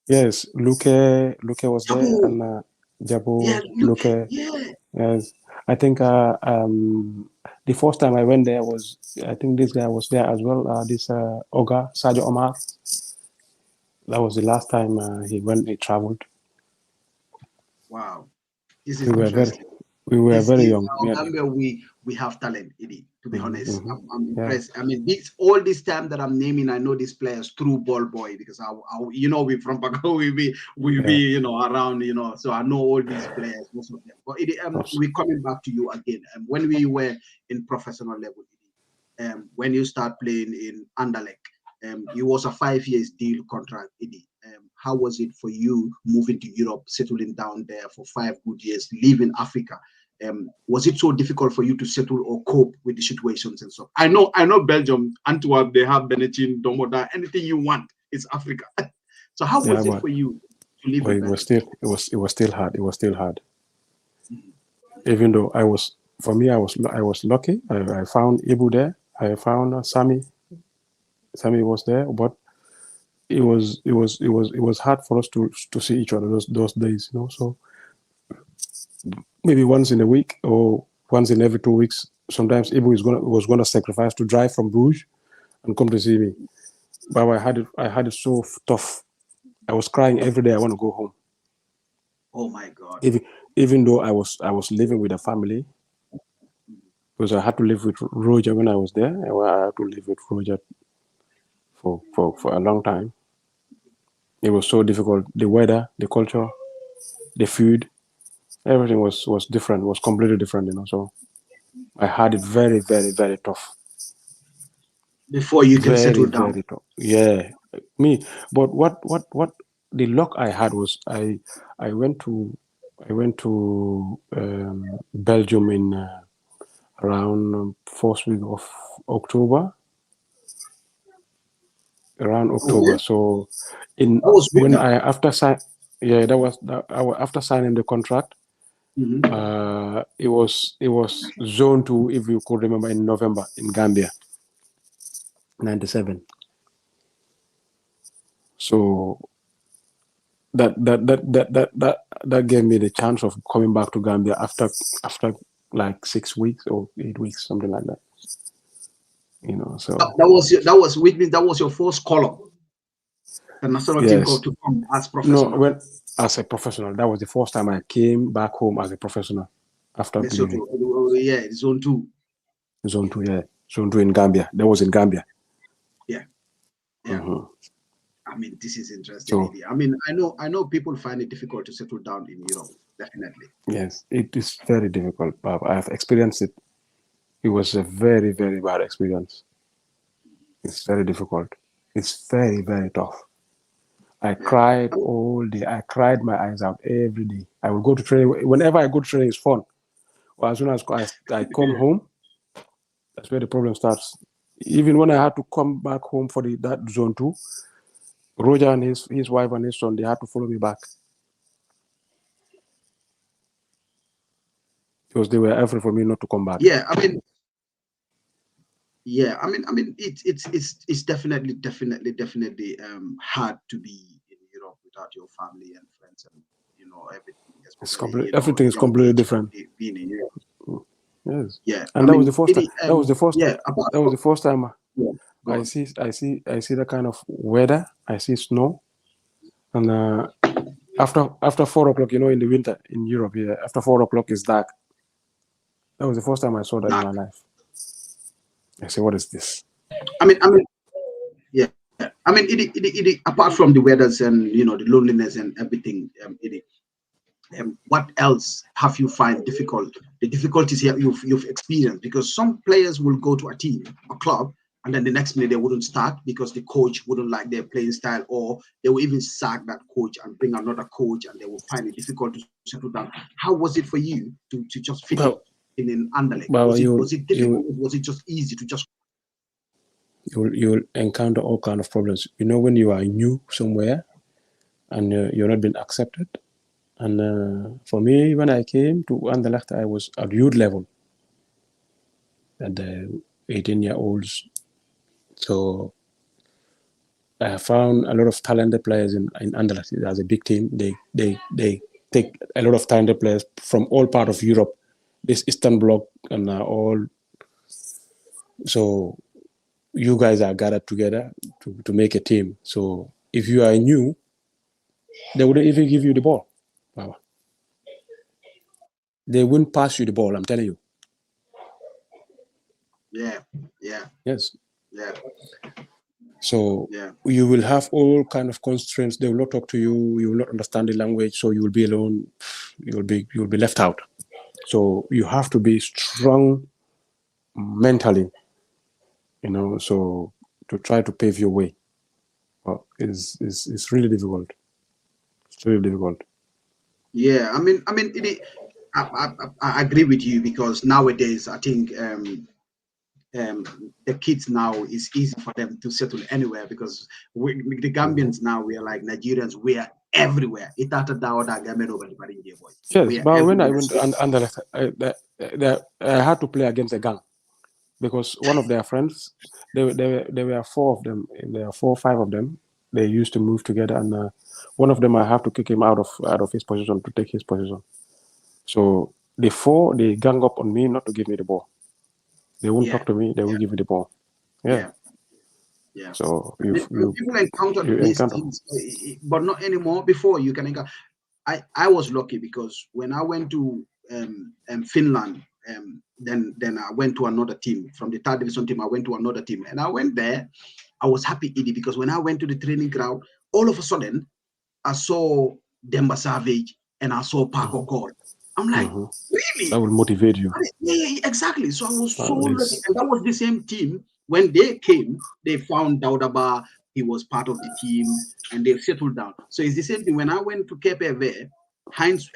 Yes, Luke was there, and Jabo, Luke. Yeah. Yes, I think the first time I went there I think this guy was there as well. This Oga Sajo Omar. That was the last time he traveled. Wow, this is interesting. We were very young. We have talent, Eddie. To be honest, I'm impressed. I mean, all this time that I'm naming, I know these players through Ball Boy because we from Bako, we be around, so I know all these players, most of them. But Eddie, we're coming back to you again. When we were in professional level, Eddie, when you start playing in Anderlecht, it was a 5 years deal contract, Eddie. How was it for you moving to Europe, settling down there for 5 good years, leaving Africa? Was it so difficult for you to settle or cope with the situations and stuff? I know Belgium, Antwerp, they have Benetton, Domoda, anything you want. It's Africa. So how was it for you to live in Belgium? It was still hard. It was still hard. Even though I was lucky. I found Ibu there. I found Sami. Sami was there, but it was hard for us to see each other those days, So maybe once in a week or once in every 2 weeks. Sometimes Ibu was gonna sacrifice to drive from Bruges and come to see me. But I had it so tough. I was crying every day. I want to go home. Oh my God! Even though I was living with a family, because I had to live with Roger when I was there. I had to live with Roger for a long time. It was so difficult. The weather, the culture, the food, everything was different. Was completely different, So I had it very, very, very tough. Before you can settle down. Very tough. Yeah, me. But what the luck I had was I went to Belgium in around first week of October. Around October. So after signing the contract. It was zone 2, if you could remember, in November in Gambia, 97. So that gave me the chance of coming back to Gambia after like 6 weeks or 8 weeks, something like that. So that was your first call up. The national team called to come as professional. No, as a professional. That was the first time I came back home as a professional after leaving. Yeah, Zone 2. Zone 2, yeah. Zone 2 in Gambia. That was in Gambia. Yeah. Yeah. Mm-hmm. I mean, this is interesting. So, I mean, I know people find it difficult to settle down in Europe, definitely. Yes, it is very difficult, Bob. I have experienced it. It was a very, very bad experience. It's very difficult. It's very, very tough. I cried all day. I cried my eyes out every day. I would go to training. Whenever I go to training, it's fun. Well, as soon as I come home, that's where the problem starts. Even when I had to come back home for that Zone 2, Roger and his wife and his son, they had to follow me back. Because they were afraid for me not to come back. Yeah, I mean, it's definitely hard to be in Europe without your family and friends and everything. Everything is completely different. Being in Europe. Yes. Yeah, and that was the first time. That was the first. Yeah, that was the first time. Yeah, I see that kind of weather. I see snow, and after 4:00, in the winter in Europe, after 4:00 it's dark. That was the first time I saw that in my life. I say, what is this? I mean, yeah. I mean, it apart from the weathers and the loneliness and everything, what else have you find difficult? The difficulties here you've experienced, because some players will go to a team, a club, and then the next minute they wouldn't start because the coach wouldn't like their playing style, or they will even sack that coach and bring another coach, and they will find it difficult to settle down. How was it for you to just fit in Anderlecht? Was it difficult? Was it just easy to just? You'll encounter all kind of problems. When you are new somewhere and you're not being accepted. And for me, when I came to Anderlecht, I was at youth level, at the 18-year-olds. So I found a lot of talented players in Anderlecht. As a big team, they take a lot of talented players from all part of Europe, this Eastern Bloc, and all. So you guys are gathered together to make a team. So if you are new, they wouldn't even give you the ball. Wow. They wouldn't pass you the ball, I'm telling you. Yeah. Yes. Yeah. So you will have all kind of constraints. They will not talk to you. You will not understand the language. So you will be alone. You will be left out. So you have to be strong mentally, so to try to pave your way. Well, it's really difficult. It's really difficult. Yeah, I mean, I agree with you, because nowadays I think the kids now, is easy for them to settle anywhere, because the Gambians now, we are like Nigerians, we are everywhere. Yes, but when I went to Anderlecht, I had to play against a gang, because one of their friends, there were 4 of them. There are 4 or 5 of them. They used to move together, and one of them I have to kick him out of his position to take his position. So the 4, they gang up on me not to give me the ball. They won't talk to me. They won't give me the ball. Yeah. So people encounter these things, but not anymore. Before, you can encounter. I was lucky, because when I went to Finland, then I went to another team from the 3rd division team. I went to another team, and I went there. I was happy, Edie, because when I went to the training ground, all of a sudden I saw Demba Savage and I saw Paco Cole. I'm like, really? That will motivate you. Yeah, exactly. So I was so lucky, and that was the same team. When they came, they found Daudaba. He was part of the team, and they settled down. So it's the same thing. When I went to Cape Verde, Heinz,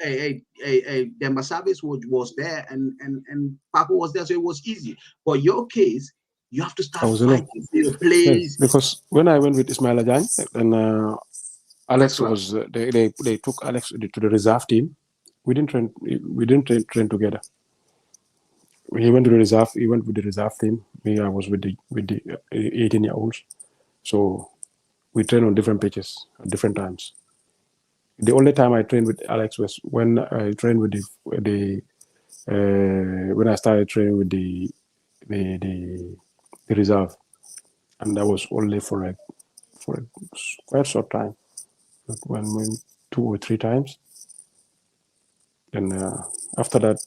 Demba Savage was there, and Paco was there, so it was easy. But your case, you have to start fighting for your place. Yes, because when I went with Ismail Ajay, and Alex was, they took Alex to the reserve team. We didn't train together. He went to the reserve. He went with the reserve team. Me, I was with the 18-year-olds. So we trained on different pitches at different times. The only time I trained with Alex was when I trained with when I started training with the reserve, and that was only for a quite short time. 2 or 3 times. Then after that,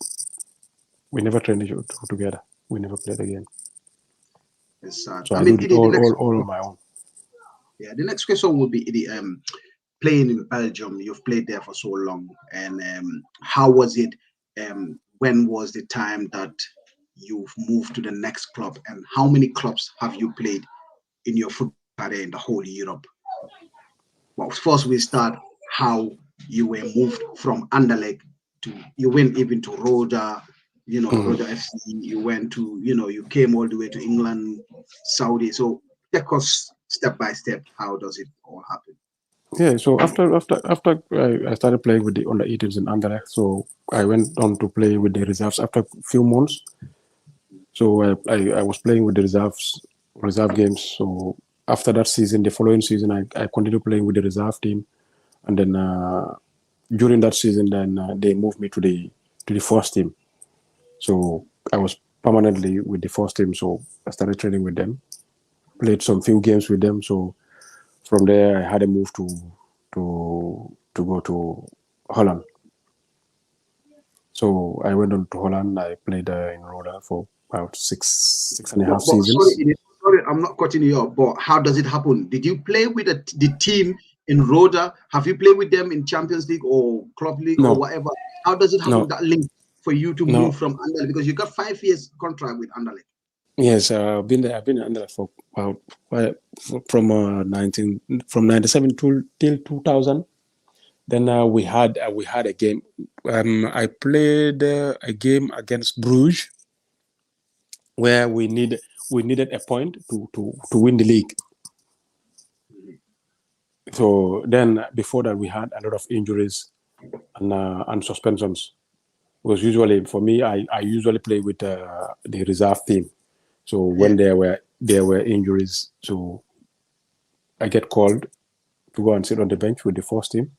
we never trained together. We never played again. It's sad. So I do it all on my own. Yeah, the next question would be playing in Belgium. You've played there for so long, and how was it? When was the time that you've moved to the next club, and how many clubs have you played in your football career in the whole Europe? Well, first we start how you were moved from Anderlecht to, you went even to Roda, Roda FC. You went to, you came all the way to England, Saudi. So take us step by step. How does it all happen? Yeah, so after I started playing with the under 18s in Anderlecht, so I went on to play with the reserves after a few months. So I was playing with the reserve games. So after that season, the following season, I continued playing with the reserve team, and then during that season, then they moved me to the first team. So I was permanently with the first team. So I started training with them, played some few games with them. So from there, I had a move to go to Holland. So I went on to Holland. I played in Roda for about six and a half seasons. Sorry, I'm not cutting you off, but how does it happen? Did you play with the team in Roda? Have you played with them in Champions League or Club League or whatever? How does it happen, that link for you to move from Anderlecht? Because you got 5 years contract with Anderlecht. Yes, I've been there. I've been in Anderlecht for from 97 till 2000. Then we had a game. I played a game against Bruges, where we needed a point to win the league. So then before that, we had a lot of injuries and suspensions. It was usually, for me, I usually play with the reserve team. So when there were injuries, so I get called to go and sit on the bench with the first team.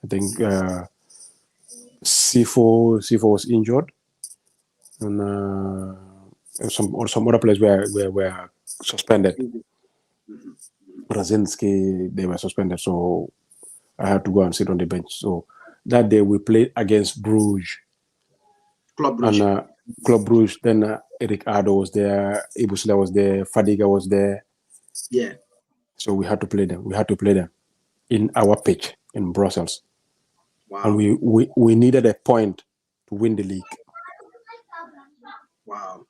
I think C4 was injured, and some other players were suspended. Brzezinski, they were suspended, so I had to go and sit on the bench. So that day we played against Bruges. Club Bruges. And Club Bruges, then Eric Ado was there, Ibusla was there, Fadiga was there. Yeah. So we had to play them. We had to play them in our pitch in Brussels. Wow. And we needed a point to win the league. Wow.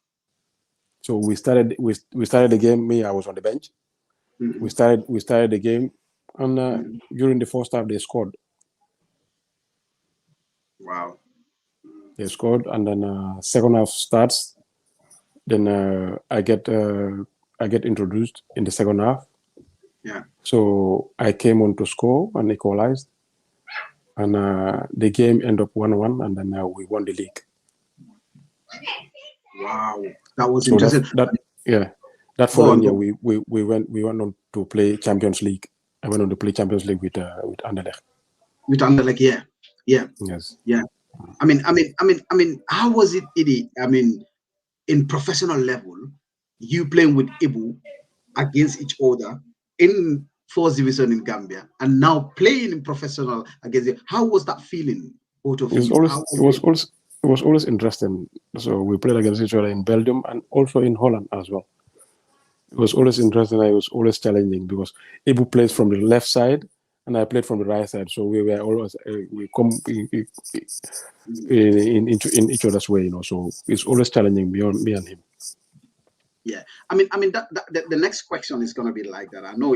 So we started the game. Me, I was on the bench. Mm-hmm. We started the game, and during the first half they scored. Wow. They scored, and then second half starts. Then I get introduced in the second half. Yeah. So I came on to score and equalized, and the game ended up 1-1, and then we won the league. Wow, that was interesting. That following year we went on to play Champions League. I went on to play Champions League with Anderlecht. With Anderlecht, yeah. Yes. Yeah. I mean, how was it, Idi? I mean, in professional level, you playing with Ibu against each other in fourth division in Gambia, and now playing in professional against it. How was that feeling? Both of you. It was always interesting. So we played against each other in Belgium and also in Holland as well. It was always interesting. It was always challenging because Ibu plays from the left side and I played from the right side. So we were always we come in each other's way, So it's always challenging beyond me and him. Yeah, I mean, the next question is going to be like that. I know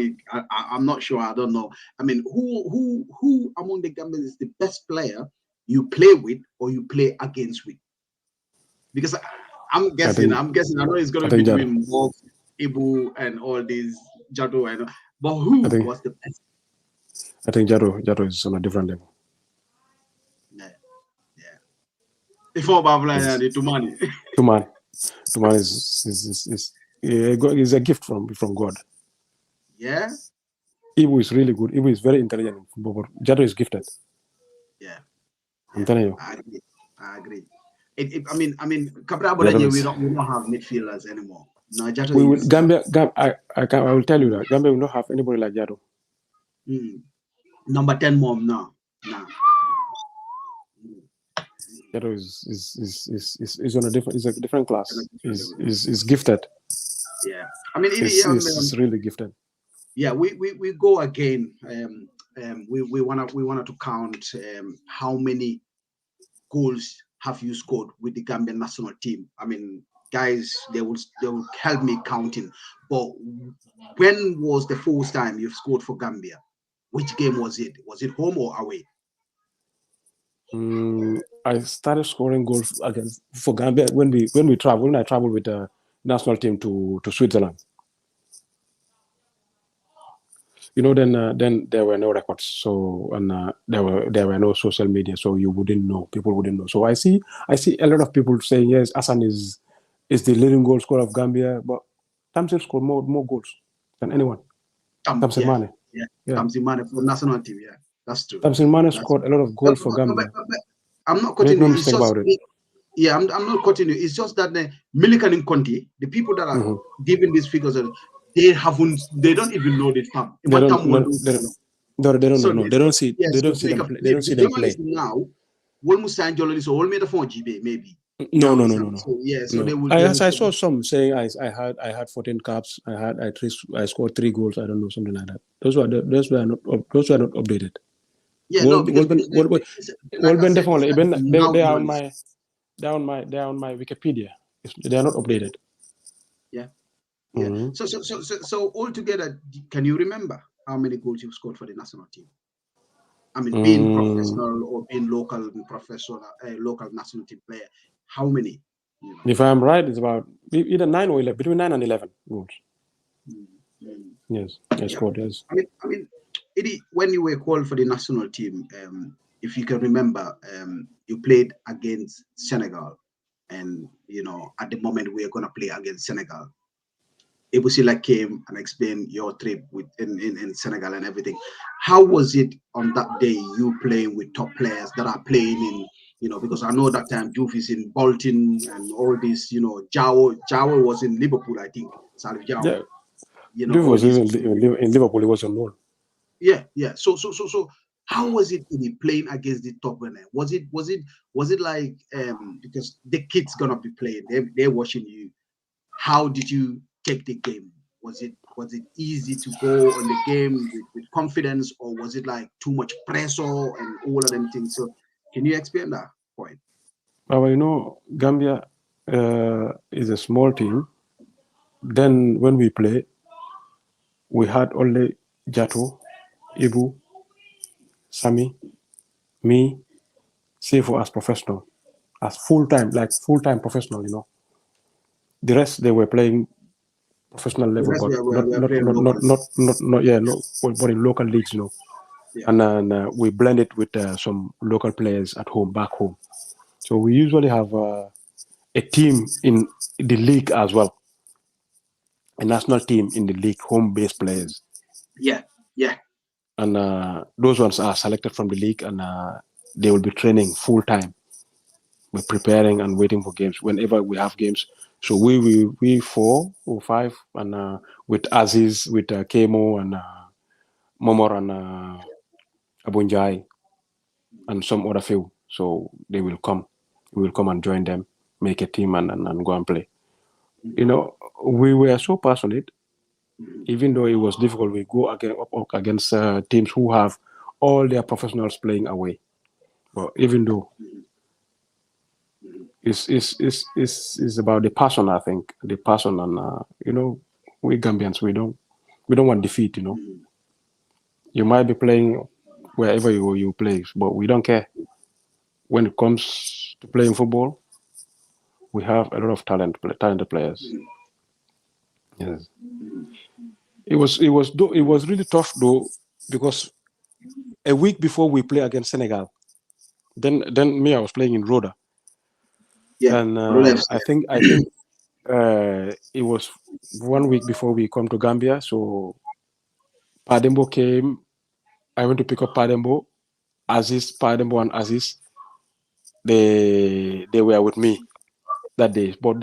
I'm not sure. I don't know. I mean, who among the Gambians is the best player you play with or you play against with? Because I'm guessing. I know it's going to be between Wolf, Ibu, and all these Jado. I know, but who was the best? I think Jado is on a different level. Yeah. Before Babla and Tumani. Tumani is a gift from God. Yeah. Ibu is really good. Ibu is very intelligent, but Jado is gifted. Yeah. I'm telling you. I agree. I mean, Kabra Bodaje, we don't have midfielders anymore. No, Jado Gambia. I will tell you that Gambia will not have anybody like Jado. Number 10 mom now. Ghetto is on a different class. Is gifted. Yeah, I mean, It's really gifted. Yeah, we go again. We wanted to count how many goals have you scored with the Gambian national team. I mean, guys, they will help me counting. But when was the first time you've scored for Gambia? Which game was it? Was it home or away? I started scoring goals against for Gambia when I traveled with the national team to Switzerland. Then there were no records, so and there were no social media, so people wouldn't know. So I see a lot of people saying yes, Hassan is the leading goal scorer of Gambia, but Tamsin scored more goals than anyone. Tamsin Mane. Yeah. Tamsin Mane for national team. Yeah, that's true. Tamsin Mane scored a lot of goals for Gambia. But I'm not cutting no you. mistake about it. Yeah, I'm not cutting you. It's just that the Millikan and Conti, the people that are giving these figures, they don't even know the farm. They don't know. They don't see. They don't see them play. They don't see them play. Now, when Musa Jolly so all made a phone GB maybe. No. So, yeah, so no. they will. I saw some saying I had 14 caps. I scored 3 goals. I don't know, something like that. Those were not updated. Yeah, no, because definitely. They're on my Wikipedia. They are not updated. Yeah. So altogether, can you remember how many goals you scored for the national team? I mean, being professional or being local local national team player, how many? If I'm right, it's about either 9 or 11, between 9 and 11 goals. Yes, I scored. Yes. I mean, when you were called for the national team, if you can remember, you played against Senegal, and at the moment we are going to play against Senegal. Ebusila came and explained your trip in Senegal and everything. How was it on that day, you playing with top players that are playing in, because I know that time Diouf is in Bolton and all this, Jawo was in Liverpool, I think. Salif Jawo. Yeah. Diouf was in Liverpool, he was on loan. Yeah. So how was it playing against the top winner? Was it like because the kids gonna be playing, they're watching you. How did you take the game? Was it easy to go on the game with confidence, or was it like too much pressure and all of them things? So can you explain that point? Well, Gambia is a small team. Then when we play, we had only Jato, Ibu, Sami, me, Sefo as professional, as full-time professional, The rest, they were playing professional level, but but in local leagues, Yeah. And we blend it with some local players back home. So we usually have a team in the league as well, a national team in the league, home-based players. Yeah. And those ones are selected from the league, and they will be training full-time. We're preparing and waiting for games whenever we have games. So we 4 or 5, and with Aziz, with Kemo, and Momor, and Abunjai, and some other few. So they will come. We will come and join them, make a team, and go and play. We were so passionate. Even though it was difficult, we go up against teams who have all their professionals playing away. But even though it's about the passion, I think the passion, and we Gambians, we don't want defeat. You might be playing wherever you play, but we don't care. When it comes to playing football, we have a lot of talented players. Yes. It was really tough though, because a week before we play against Senegal, then I was playing in Roda. Yeah. And I think it was 1 week before we come to Gambia. So Padembo came. I went to pick up Padembo, Padembo and Aziz. They were with me that day. But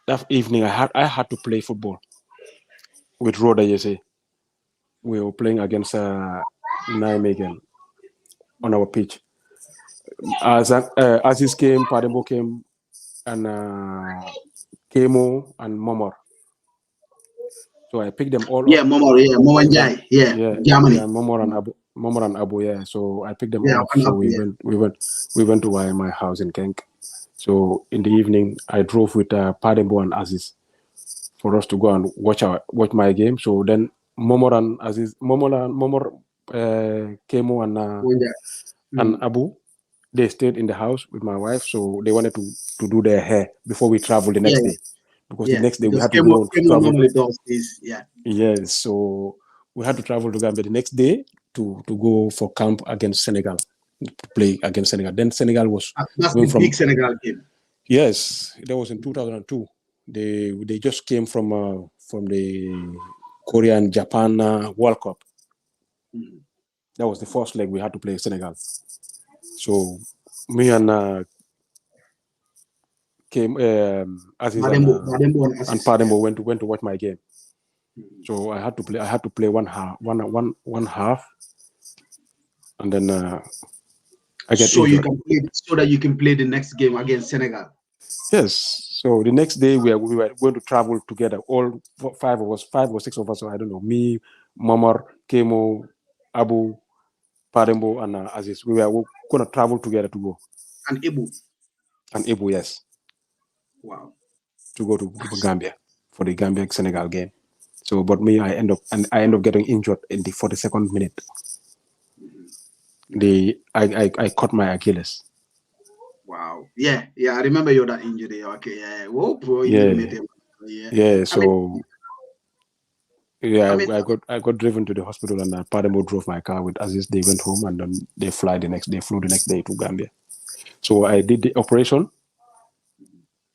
that evening, I had to play football with Roda. You see, we were playing against Nijmegen on our pitch. Aziz came, Padembo came, and Kemo and Momor. So I picked them all Yeah, up. Momor Njai, Germany. Momor and Abu, yeah. So I picked them Yeah, up. So we went to my house in Genk. So in the evening, I drove with Padembo and Aziz for us to go and watch my game. So then Momor and Aziz, Momor, Kemo and Abu, they stayed in the house with my wife. So they wanted to do their hair before we travel the next day, because the next day we had to go on to travel. Normally does this, Yes, so we had to travel to Gambia the next day to go for camp against Senegal, to play against Senegal. Then Senegal was that's the big Senegal game. Yes, that was in 2002. They just came from the Korean Japan World Cup. That was the first leg we had to play Senegal. So me and Aziz and Padembo went to watch my game. So I had to play one half, and then I get injured. So that you can play the next game against Senegal. Yes. So the next day we were going to travel together. All 5 or 6 of us. So I don't know. Me, Mamar, Kemo, Abu, Padembo, and Aziz. We were going to travel together to go. And Ibu, yes. Wow. To go to Gambia for the Gambia Senegal game. So, but me, I end up getting injured in the 42nd minute. I cut my Achilles. Wow. Yeah. I remember you that injury. Okay. Yeah. Whoa, bro. Yeah. So. I got driven to the hospital, and Padembo drove my car with Aziz. They went home, and then they flew the next day to Gambia. So I did the operation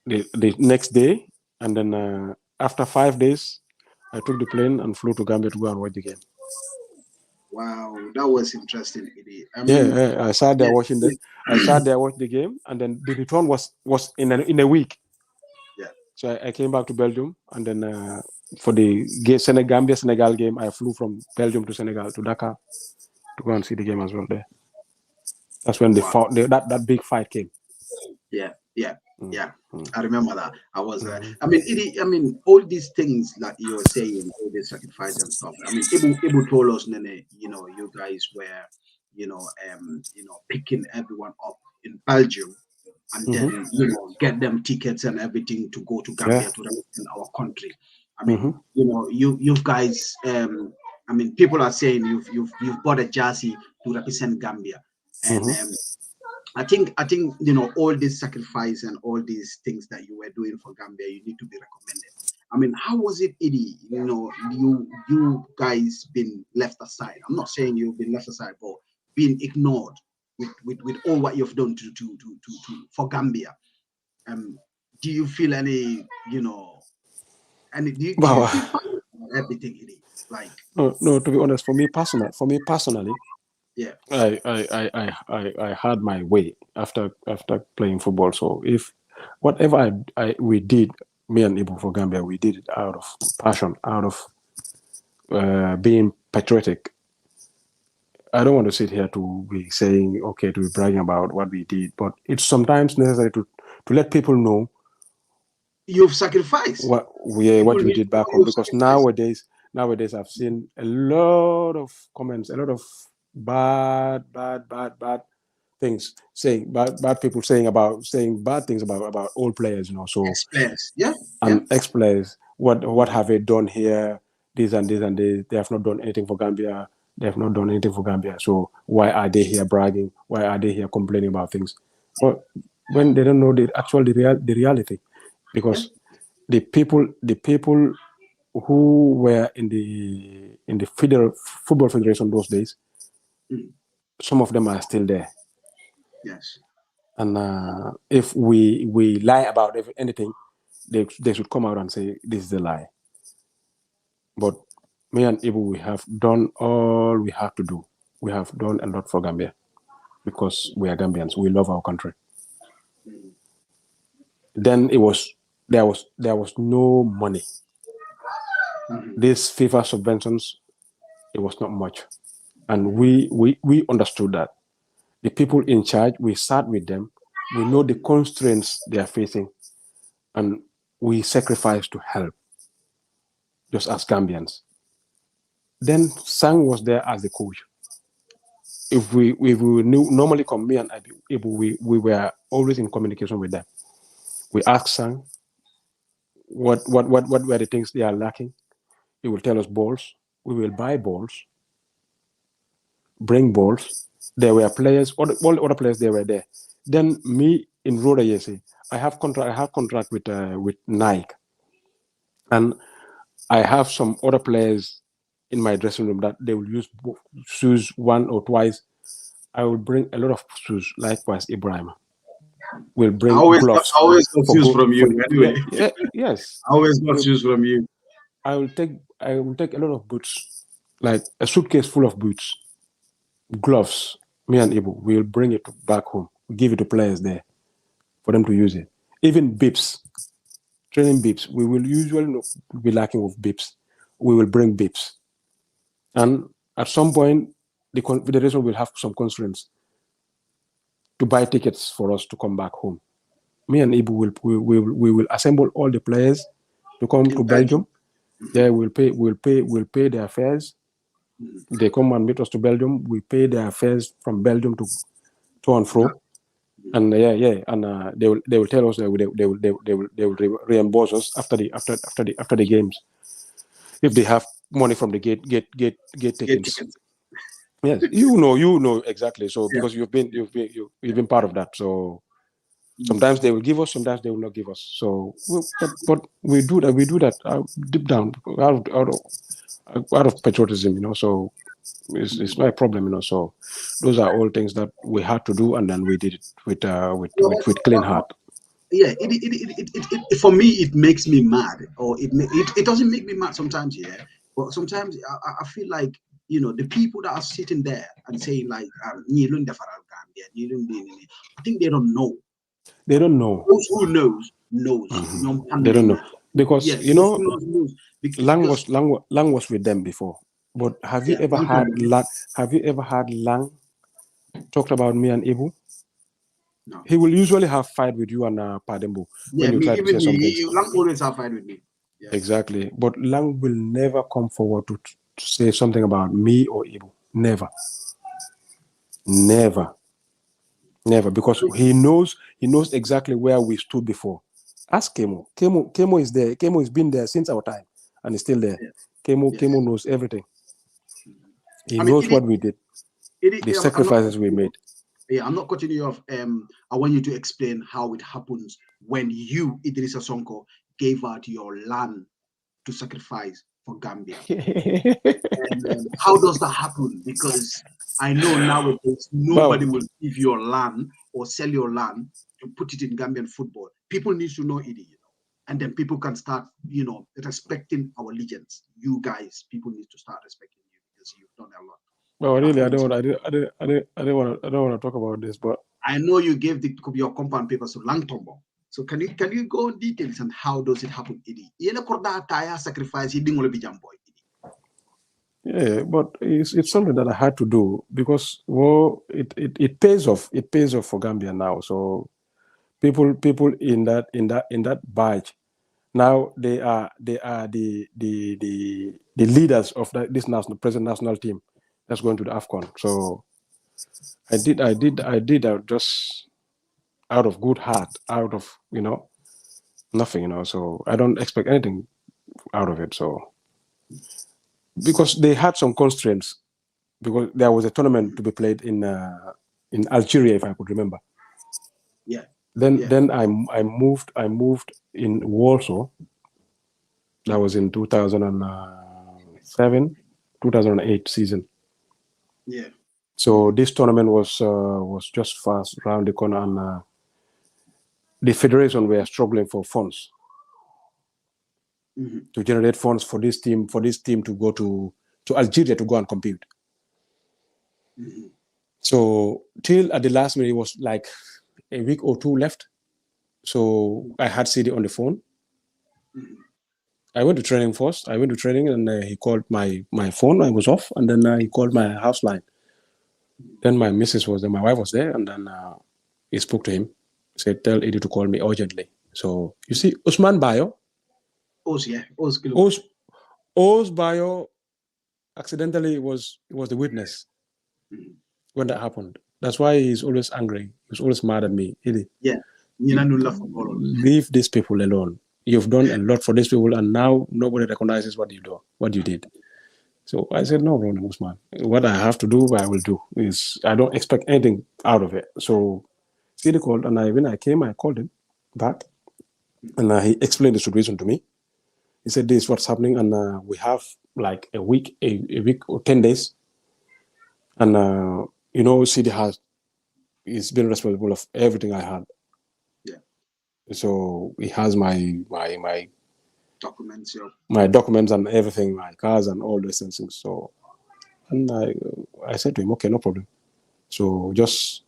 the next day, and then after 5 days, I took the plane and flew to Gambia to go and watch the game. Wow, that was interesting. I sat there watching the game, and then the return was in a week. Yeah. So I came back to Belgium, and then for the Gambia Senegal game, I flew from Belgium to Senegal to Dakar to go and see the game as well there. That's when that big fight came. Yeah. I remember that. I was there. All these things that you're saying, all this sacrifice and stuff. Ibu told us, Nene, you guys were, picking everyone up in Belgium, and then get them tickets and everything to go to Gambia to represent our country. You guys. People are saying you've bought a jersey to represent Gambia, and I think all this sacrifice and all these things that you were doing for Gambia, you need to be recommended. How was it, Eddie? You guys been left aside. I'm not saying you've been left aside, but being ignored with all what you've done to for Gambia. Do you feel any do you feel everything, Eddie? Like no, to be honest, for me personally, yeah, I had my way after playing football. So if whatever we did, me and Ibu for Gambia, we did it out of passion, out of being patriotic. I don't want to sit here to be saying, okay, to be bragging about what we did, but it's sometimes necessary to let people know you've sacrificed what you did back home. Because nowadays I've seen a lot of comments, a lot of bad things saying bad people saying bad things about old players, so ex-players, ex-players, what have they done here, this and this and this, they have not done anything for Gambia, so why are they here bragging, why are they here complaining about things, but when they don't know the reality, because the people who were in the Federal Football Federation those days, some of them are still there. Yes. And if we lie about anything, they should come out and say this is a lie. But me and Ibu, we have done all we have to do. We have done a lot for Gambia because we are Gambians. We love our country. Then there was no money. These FIFA subventions, it was not much, and we understood that. the people in charge, we sat with them, we know the constraints they are facing, and we sacrifice to help, just as Gambians. Then Sang was there as the coach. If we knew, normally come me and we were always in communication with them. We ask Sang what were the things they are lacking. He will tell us balls. We will buy balls, bring balls. There were players, all other players they were there. Then me in Roda Yesi, I have contract with Nike, and I have some other players in my dressing room that they will use shoes one or twice. I will bring a lot of shoes. Likewise, Ibrahim will bring gloves. I always got shoes from you anyway. Yes. I always got shoes from you. I will take a lot of boots, like a suitcase full of boots, gloves. Me and Ibu, we'll bring it back home. We'll give it to players there for them to use it. Even bips, training bips. We will usually be lacking with bips. We will bring bips. And at some point, the Confederation will have some constraints to buy tickets for us to come back home. Me and Ibu will assemble all the players to come to Belgium. Yeah, we'll pay their fares. They come and meet us to Belgium. We pay their fares from Belgium to and fro. And and they will tell us they will reimburse us after the games if they have money from the gate tickets. Yes, you know exactly. So because you've been part of that. So sometimes they will give us, sometimes they will not give us. So, but we do that deep down out of patriotism, So it's not a problem, So those are all things that we had to do, and then we did it with clean heart. Yeah, it for me it makes me mad, or it doesn't make me mad sometimes, but sometimes I feel like the people that are sitting there and saying like I think they don't know. They don't know. Those who knows. They don't know because Lang because was with them before. But have you ever had Lang talked about me and Ibu? No. He will usually have fight with you and Padembo when you try to say something. Lang always have fight with me. Yeah. Exactly. But Lang will never come forward to say something about me or Ibu. Never. Because he knows exactly where we stood before. Ask Kemo. Kemo is there. Kemo has been there since our time and is still there. Yeah. Kemo knows everything. He knows what we did. The sacrifices we made. Yeah, I'm not cutting you off. I want you to explain how it happens when you, Edrissa Sonko, gave out your land to sacrifice for Gambia. And how does that happen? Because I know nowadays nobody will give your land or sell your land to put it in Gambian football. People need to know it, and then people can start, respecting our legends. You guys, people need to start respecting you because you've done a lot. No, really, I don't want to talk about this, but I know you gave your compound papers to Langtombo. So can you go in details on how does it happen, Idi? Sacrifice Yeah, but it's something that I had to do because it pays off. It pays off for Gambia now. So people in that badge now they are the leaders of this present national team that's going to the AFCON. So I did just out of good heart, out of nothing, so I don't expect anything out of it. So because they had some constraints, because there was a tournament to be played in Algeria, if I could remember. Yeah. Then I moved in Warsaw. That was in 2007, 2008 season. Yeah. So this tournament was just fast around the corner, and the federation were struggling for funds to generate funds for this team to go to Algeria to go and compete. So till at the last minute, it was like a week or two left. So I had CD on the phone. I went to training first. And he called my phone. I was off, and then he called my house line. Then my missus was there, my wife was there, and then he spoke to him. He said, "Tell Eddie to call me urgently." So you see, Usman Bayo, Os, yeah, Os, Os Bayo accidentally was the witness when that happened. That's why he's always angry. He's always mad at me. Eddie, yeah, leave these people alone. You've done a lot for these people, and now nobody recognizes what you do, what you did. So I said, no problem, Usman. What I have to do, I will do. Is I don't expect anything out of it. So he called, and when I came, I called him back, and he explained the situation to me. He said, "This is what's happening, and we have like a week or 10 days, and CD has he's been responsible of everything I had. Yeah. So he has my documents, my documents and everything, my cars and all those things. So, and I said to him, okay, no problem. So just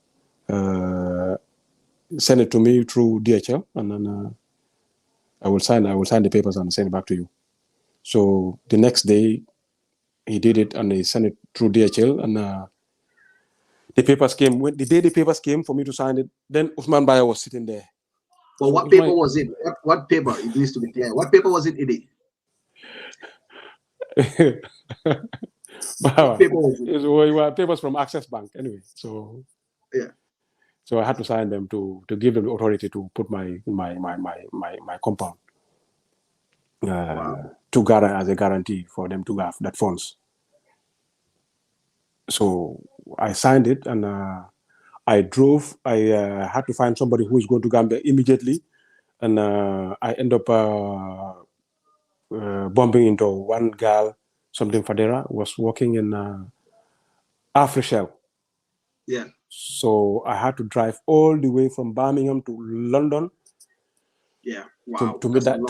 send it to me through DHL, and then I will sign the papers and send it back to you. So the next day, he did it, and he sent it through DHL, and the papers came. When the day the papers came for me to sign it, then Usman Bayo was sitting there. But so what paper was it? What paper? It needs to be clear. What paper was it, Eddie? What paper was it? It were papers from Access Bank anyway. So yeah. So I had to sign them to give them the authority to put my compound as a guarantee for them to have that funds. So I signed it, and I drove. I had to find somebody who is going to Gambia immediately, and I end up bumping into one girl, something Fadera, was working in Afrishell. Yeah. So I had to drive all the way from Birmingham to London. Yeah. Wow. To meet that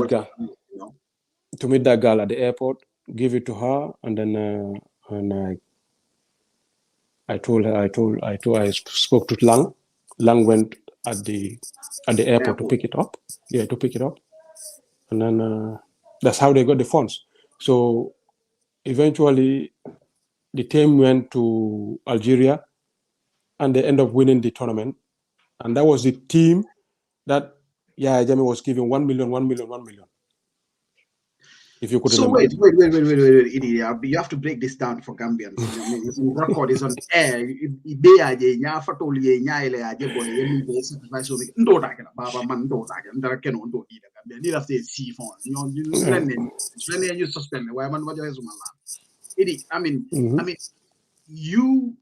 girl. To meet that girl at the airport, give it to her, and then I spoke to Lang. Lang went at the airport to pick it up. Yeah, to pick it up, and then that's how they got the funds. So eventually, the team went to Algeria, and they end up winning the tournament. And that was the team that Yaya Jammeh was giving 1 million. If you could so remember. Wait, you have to break this down for Gambians. I mean, the record is on air. I mean, you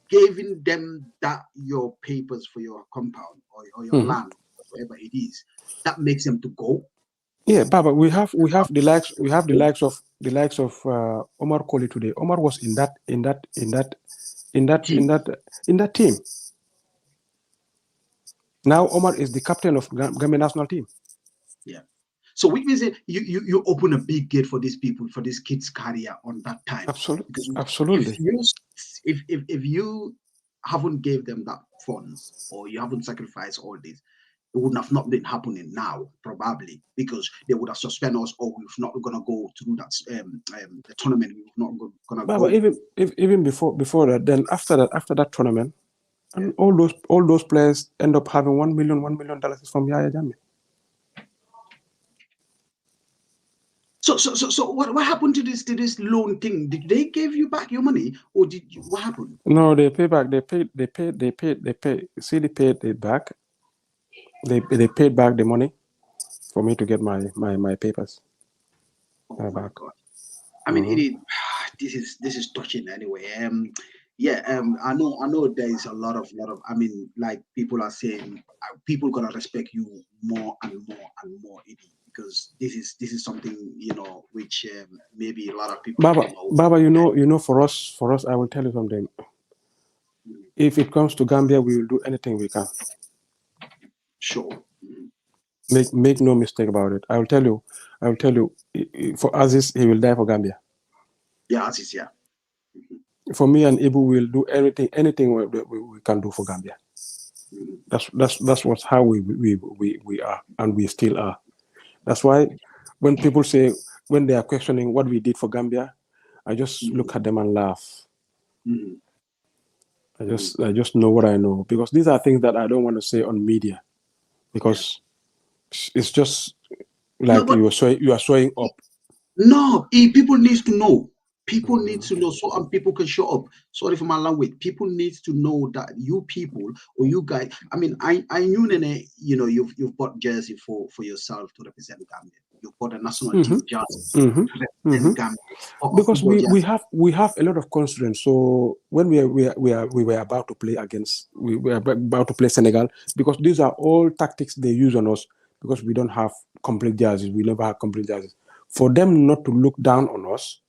giving them your papers for your compound or your land, whatever it is, that makes them to go. Yeah, Baba, we have the likes of Omar Koli today. Omar was in that team. Now Omar is the captain of Gambia national team. Yeah. So which means you open a big gate for these people, for these kids' career on that time. Absolutely. If you haven't gave them that funds, or you haven't sacrificed all this, it would have not been happening now, probably, because they would have suspended us, or we're not going to go through that the tournament. We're not going to go. Even before that, then after that tournament, and all those players end up having $1 million from Yaya Jammeh. So what happened to this loan thing? Did they give you back your money, or what happened? No, they pay back. They paid. See, they paid it back. They paid back the money for me to get my papers. Oh my God! I mean, this is touching anyway. I know there is a lot of I mean, like, people are saying people gonna respect you more and more and more, Eddie, because this is something, which maybe a lot of people don't know. Baba, for us, I will tell you something. If it comes to Gambia, we will do anything we can. Sure. Make no mistake about it. I will tell you. For Aziz, he will die for Gambia. Yeah, Aziz, yeah. For me and Ibu, we will do anything we can do for Gambia. That's what's how we are, and we still are. That's why when people say, when they are questioning what we did for Gambia, I just look at them and laugh. I just know what I know, because these are things that I don't want to say on media, because it's just like but you are showing up. no, people need to know. People need to know, so people can show up. Sorry for my language. People need to know that you people or you guys. I mean, I knew, Nene, you've bought jersey for yourself to represent Gambia. You've bought a national team jersey to represent Gambia for a Because football jersey. we have a lot of constraints. So when we were about to play we were about to play Senegal, because these are all tactics they use on us, because we don't have complete jerseys. We never have complete jerseys. For them not to look down on us,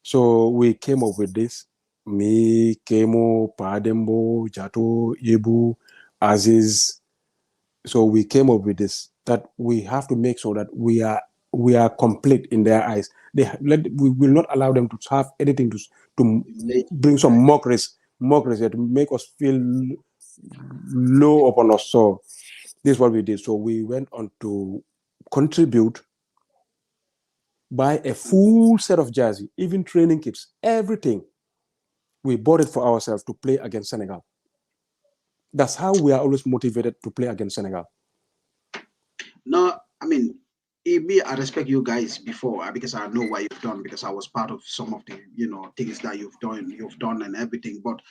so we came up with this. Me, Kemo, Padembo, Jato, Yebu, Aziz. So we came up with this, that we have to make sure that we are complete in their eyes. We will not allow them to have anything to bring some mockeries to make us feel low upon us. So this is what we did. So we went on to contribute, buy a full set of jersey, even training kits, everything. We bought it for ourselves to play against Senegal. That's how we are always motivated to play against Senegal. No, I mean, I respect you guys before, because I know what you've done, because I was part of some of the things that you've done and everything. But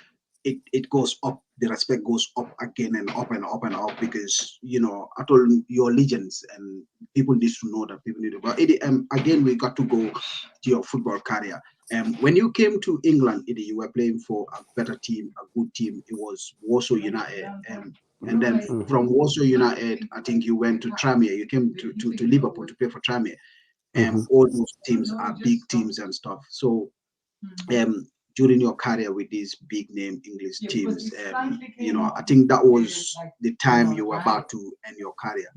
it goes up. The respect goes up again and up and up and up, because I told your legends, and people need to know that people need to. But again, we got to go to your football career. When you came to England, you were playing for a better team, a good team. It was Warsaw United. And then from Warsaw United, I think you went to Tranmere. You came to Liverpool to play for Tranmere. All those teams are big teams and stuff. So during your career with these big name English teams, I think that was the time you were about to end your career.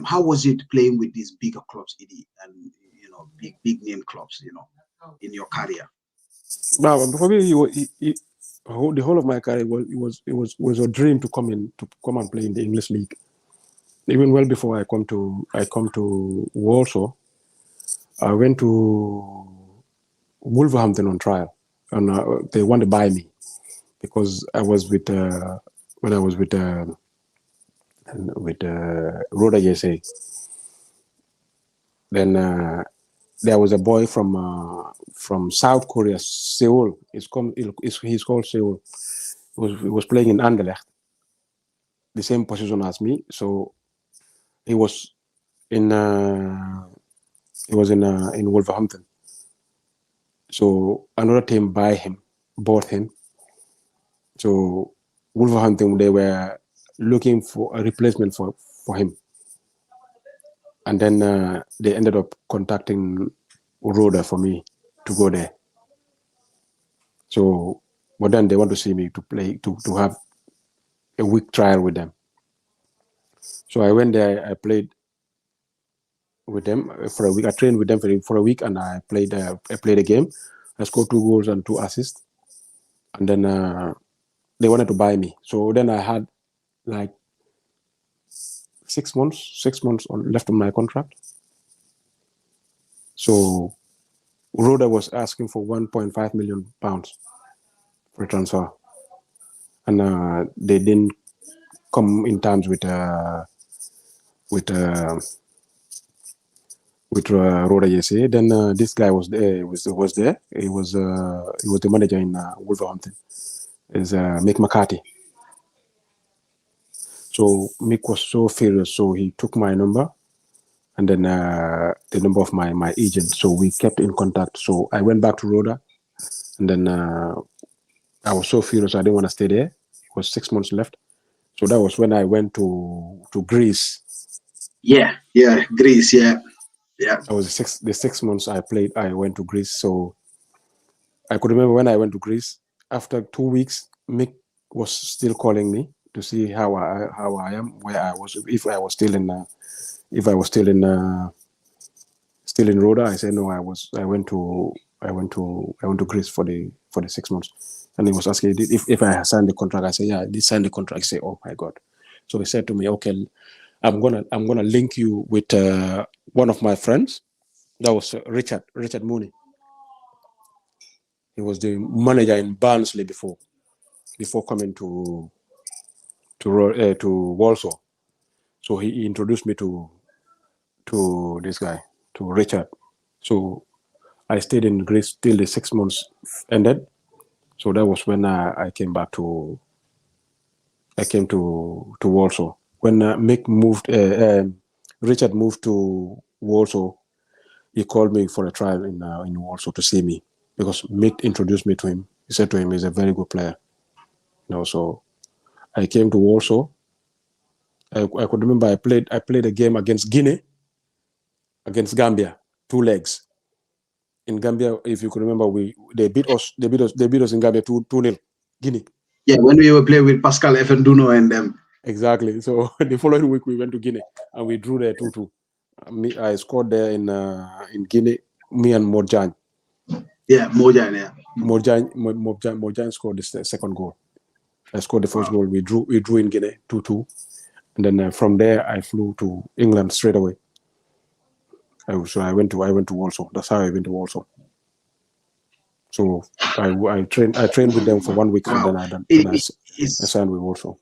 How was it playing with these bigger clubs, Edie, and big name clubs, in your career? Now, for me, the whole of my career was a dream to come and play in the English league. Even well before I come to Warsaw, I went to Wolverhampton on trial, and they want to buy me, because I was with when I was with Roda USA. Then there was a boy from South Korea, Seoul. He's called Seoul. He was playing in Anderlecht, the same position as me. So he was in Wolverhampton. So another team bought him. So Wolverhampton, they were looking for a replacement for him. And then they ended up contacting Roda for me to go there. So, but then they want to see me to play, to have a week trial with them. So I went there, I played with them for a week. I trained with them for a week, and I played a game. I scored 2 goals and 2 assists. And then they wanted to buy me. So then I had like 6 months left on my contract. So Roda was asking for £1.5 million for a transfer, and they didn't come in terms with Roda USA. Then this guy was there. Was there. He was the manager in Wolverhampton. Is Mick McCarthy. So Mick was so furious, so he took my number, and then the number of my agent. So we kept in contact. So I went back to Roda, and then I was so furious. I didn't want to stay there. It was 6 months left. So that was when I went to Greece. Yeah, Greece, yeah. That was the 6 months I played. I went to Greece. So I could remember when I went to Greece. After 2 weeks, Mick was still calling me to see how I am, where I was, if I was still in Roda. I said no. I went to Greece for the 6 months, and he was asking if I had signed the contract. I said yeah, I did sign the contract. He said, oh my God. So he said to me, okay, I'm gonna link you with one of my friends. That was Richard Mooney. He was the manager in Barnsley before. before coming to Warsaw. So he introduced me to this guy, to Richard. So I stayed in Greece till the 6 months ended. So that was when I came back to Warsaw. When Richard moved to Warsaw, he called me for a trial in Warsaw to see me because Mick introduced me to him. He said to him, he's a very good player. So I came to Warsaw. I could remember I played a game against Guinea, against Gambia, 2 legs. In Gambia, if you could remember, they beat us in Gambia 2-0. Guinea. Yeah, when we were playing with Pascal Efenduno and them. Exactly. So the following week we went to Guinea and we drew there 2-2. I scored there in Guinea. Me and Morjan. Yeah, Morjan. Yeah. Morjan scored the second goal. I scored the first goal. We drew in Guinea 2-2, and then from there I flew to England straight away. So I went to Warsaw. That's how I went to Warsaw. So I trained with them for 1 week, and then I signed with Warsaw.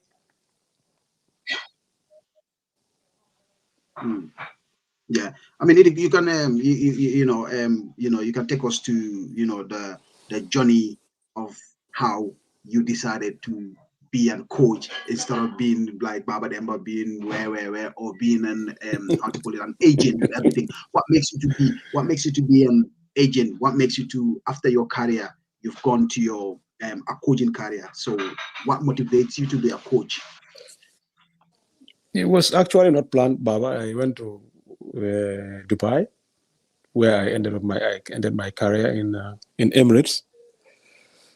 Yeah, I mean, you can you can take us to the journey of how you decided to be a coach instead of being like Baba Demba, being where or being an how to call it, an agent and everything. What makes you to be an agent? What makes you to, after your career, you've gone to your a coaching career? So what motivates you to be a coach? It was actually not planned, Baba. I went to Dubai, where I ended my career in Emirates.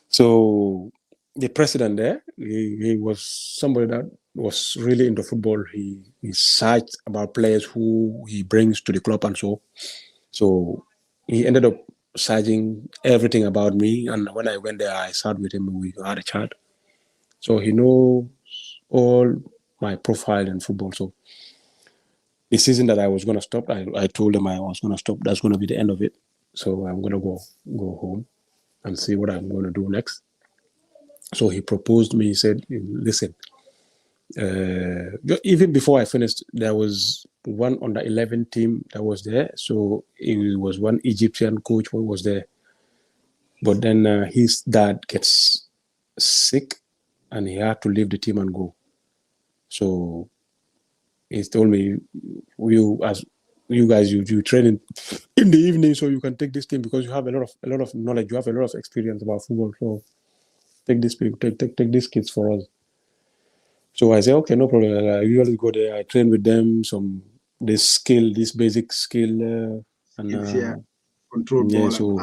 So the president there, he was somebody that was really into football. He searched about players who he brings to the club and so he ended up searching everything about me. And when I went there, I sat with him and we had a chat. So he knows all my profile in football. So the season that I was going to stop, I told him I was going to stop. That's going to be the end of it. So I'm going to go home and see what I'm going to do next. So he proposed me. He said, listen, even before I finished, there was one under 11 team that was there. So it was one Egyptian coach who was there. But then his dad gets sick and he had to leave the team and go. So he told me, you guys train in the evening, so you can take this team because you have a lot of knowledge, you have a lot of experience about football. So take these people, take these kids for us. So I said, okay, no problem. I usually go there. I train with them this basic skill, and control ball. So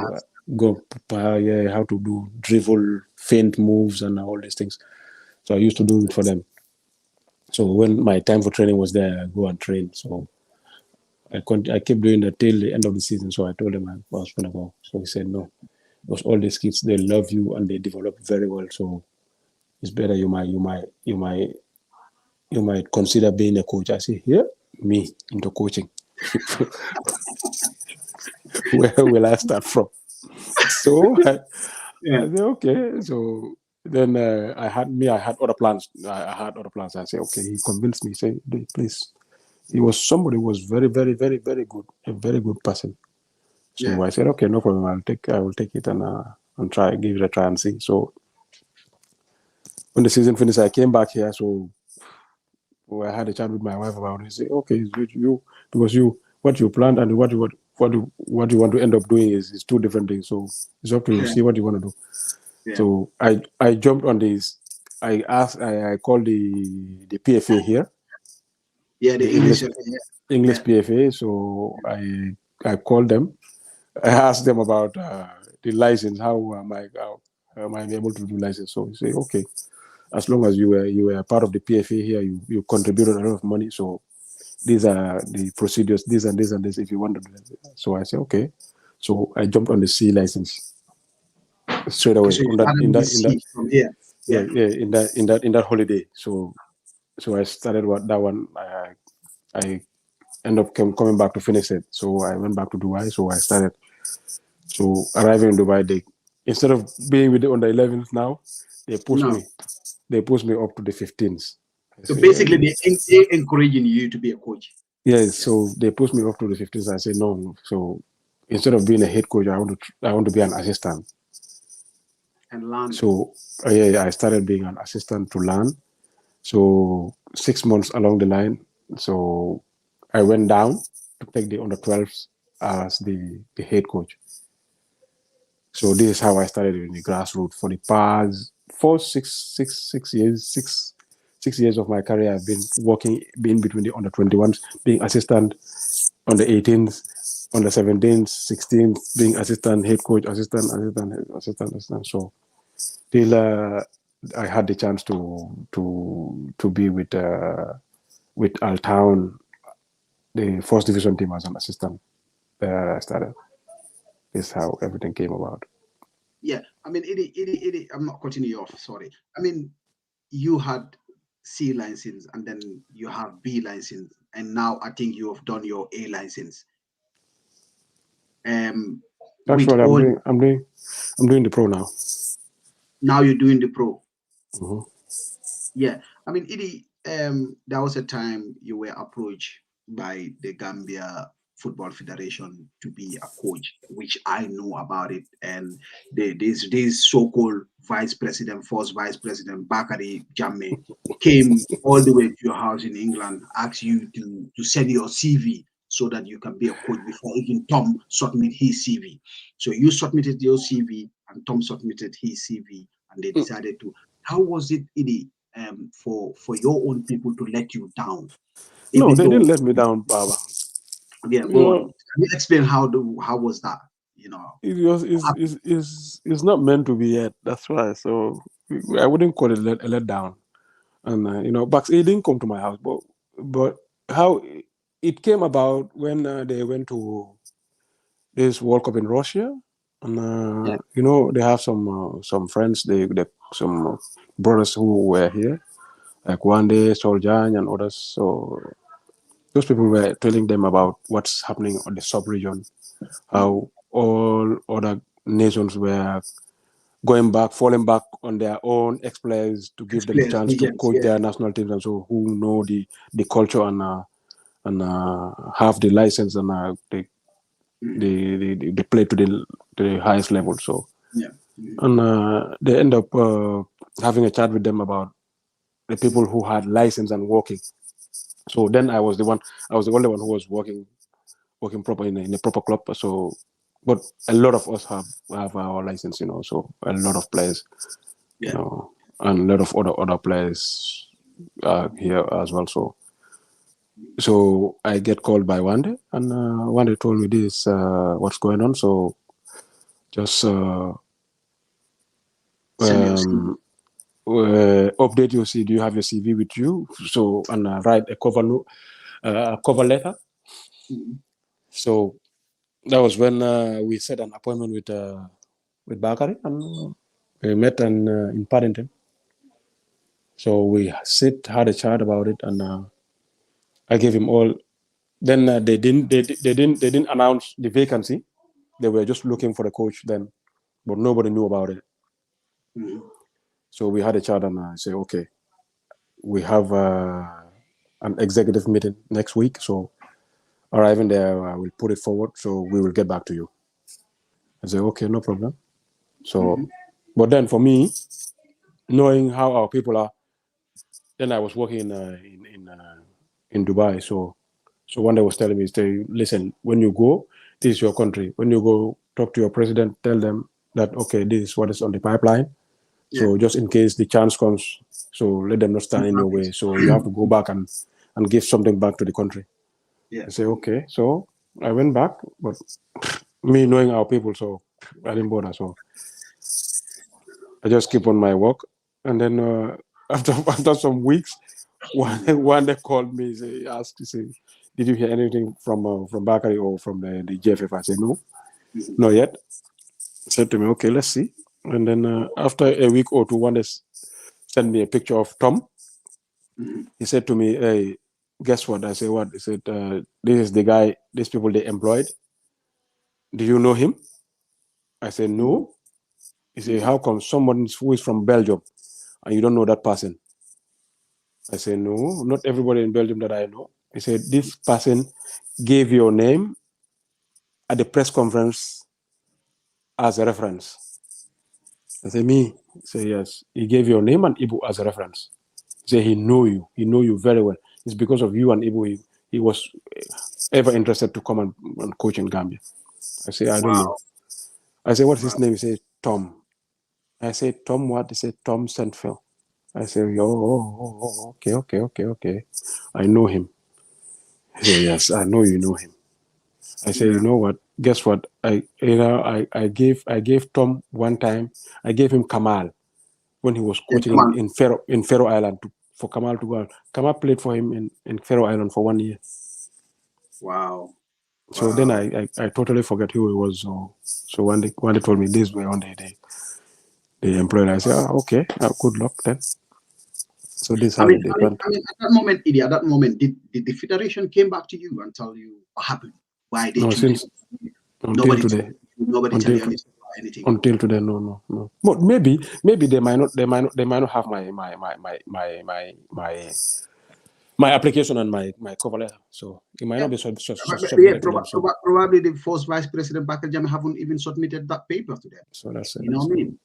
go how to do dribble, feint moves, and all these things. So I used to do it for them. So when my time for training was there, I go and train. So I kept doing that till the end of the season. So I told him I was going to go. So he said, no, because all these kids, they love you and they develop very well. So it's better you might consider being a coach. I say, yeah, me into coaching. Where will I start from? So I said, okay. So then I had other plans. I had other plans. I said, okay. He convinced me. He said, please. He was somebody who was very, very, very, very good, a very good person. So I said, okay, no problem. I will take it and try, give it a try and see. So when the season finished, I came back here. So I had a chat with my wife about it. He said, okay, because what you planned and what you want to end up doing is 2 different things. So it's up to you. See what you want to do. Yeah. So I jumped on this. I called the PFA here. Yeah, the English PFA. So I called them. I asked them about the license. How am I able to do license? So he said, okay, as long as you were part of the PFA here, you contributed a lot of money. So these are the procedures, this and this and this, if you want to do that. So I said, okay. So I jumped on the C license straight away. So in that holiday. So I started that one. I ended up coming back to finish it. So I went back to Dubai. So I started. So arriving in Dubai, Instead of being with the under 11s now, they push No. me. They push me up to the 15s. So basically, they encouraging you to be a coach. Yeah, so they push me up to the 15s. I say no. So instead of being a head coach, I want to be an assistant. And learn. So yeah, I started being an assistant to learn. So 6 months along the line, so I went down to take the under 12s as the head coach. So this is how I started in the grassroots. For the past 4, 6 years, 6 years of my career, I've been working in between the under 21s, being assistant on the 18s, on the 17s, 16s, being assistant, head coach, assistant. So till I had the chance to be with Altown, the first division team as an assistant. There I started. This is how everything came about. Yeah, I mean, I'm not cutting you off. Sorry. I mean, you had C license, and then you have B license, and now I think you have done your A license. With Actually, all I'm doing the pro now. now you're doing the pro. Mm-hmm. Yeah, I mean, there was a time you were approached by the Gambia Football Federation to be a coach, which I know about it. And this so-called vice president, first vice president Bakari Jammeh, came all the way to your house in England, asked you to send your CV so that you can be a coach before even Tom submit his CV. So you submitted your CV, and Tom submitted his CV, and they decided to. How was it, Idi, for your own people to let you down, No, even they though? didn't let me down, Baba. Yeah, You go on. know, Can you explain how was that? You know, it was what happened? is not meant to be yet. That's why. So I wouldn't call it a let down. And but he didn't come to my house. But how it came about when they went to this World Cup in Russia, and Yeah, they have some friends, they some brothers who were here, like Wande, Soljan, and others. So those people were telling them about what's happening on the sub-region, how all other nations were falling back on their own ex-players to give them the players, chance to legends. coach Yeah, their national teams, and so who know the culture and have the license and they play to the highest level. So yeah, and they end up having a chat with them about the people who had license and working. So then I was the only one who was working proper in a proper club. So, but a lot of us have our license, So a lot of players, yeah. and a lot of other players here as well. So I get called by Wande, and Wande told me this what's going on. So just Send your CV. update your CV. Do you have your CV with you? So and write a cover letter. Mhm. So that was when we set an appointment with Bakari, and we met in Paddington. So we had a chat about it, and I gave him all. Then they didn't announce the vacancy. They were just looking for a coach then, but nobody knew about it. Mhm. So we had a chat, and I said, okay, we have an executive meeting next week. So arriving there, I will put it forward. So we will get back to you. I said, okay, no problem. So, Mhm. but then for me, knowing how our people are, then I was working in Dubai. So one day was telling me, say, listen, when you go, this is your country. When you go, talk to your president, tell them that okay, this is what is on the pipeline. Yeah, So just in case the chance comes, so let them not stand in your way. So you have to go back and give something back to the country. yeah, I say okay. So I went back, but me knowing our people, so I didn't bother. So I just keep on my work, and then after some weeks, one they called me, say, did you hear anything from Bakari or from the GFF? I said no, Mhm. not yet. He said to me, okay, let's see. And then after a week or two, one they sent me a picture of Tom. Mhm. He said to me, hey, guess what? I said what? He said, this is the guy, these people they employed. Do you know him? I said No. no. He said, how come someone who is from Belgium and you don't know that person? I said, no, not everybody in Belgium that I know. He said, this person gave your name at the press conference as a reference. I said, me? He said, yes. He gave your name and Ibu as a reference. He said, he know you very well. It's because of you and Ibu he was ever interested to come and coach in Gambia. I said, I don't know. I said, what's his name? He said, Tom. I said, Tom what? He said, Tom Sentfeld. I said, okay. I know him. He said, yes, I know you know him. I said, you know what? Guess what? I gave Tom one time. I gave him Kamal when he was coaching in Faroe Island for Kamal to go. Kamal played for him in Faroe Island for 1 year. Wow. So then I totally forget who he was. So when they told me this way, one day they employed, I said, okay, good luck then. So this is how they went. At that moment, did the federation came back to you and tell you what happened? Why they choose you? Until today. Nobody tell you anything. Until today, no. But maybe they might not have my application and my cover letter. So it might not be submitted to them. So. Probably the first Vice President Bakar Jammeh haven't even submitted that paper to them. So that's it. You know what I mean?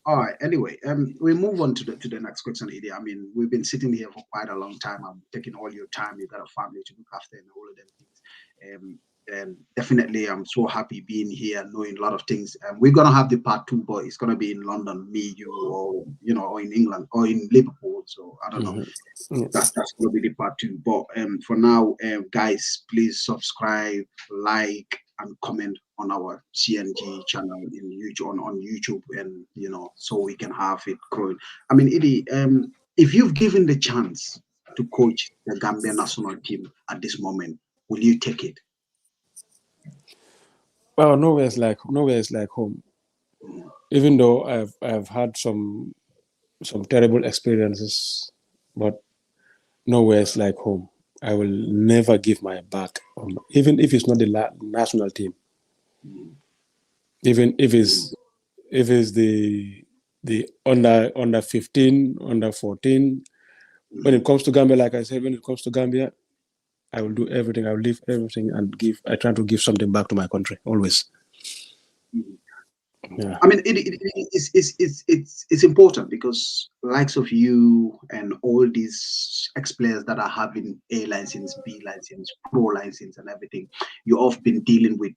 All right. Anyway, we move on to the next question, Idi. I mean, we've been sitting here for quite a long time. I'm taking all your time. You got a family to look after and all of them things. And definitely, I'm so happy being here, knowing a lot of things. We're gonna have the part 2, but it's gonna be in London, me, you, or or in England or in Liverpool. So I don't know. That's gonna be the part 2. But for now, guys, please subscribe, like, and comment on our CNG channel in YouTube on YouTube, and so we can have it growing. I mean, Idi, if you've given the chance to coach the Gambia national team at this moment, will you take it? Well, nowhere is like home. Even though I've had some terrible experiences, but nowhere is like home. I will never give my back on, even if it's not the national team. Even if it's the under 15, under 14. When it comes to Gambia, like I said, when it comes to Gambia, I will do everything. I will leave everything and give. I try to give something back to my country always. Yeah. I mean, it's important because likes of you and all these ex-players that are having A license, B license, pro license, and everything, you have been dealing with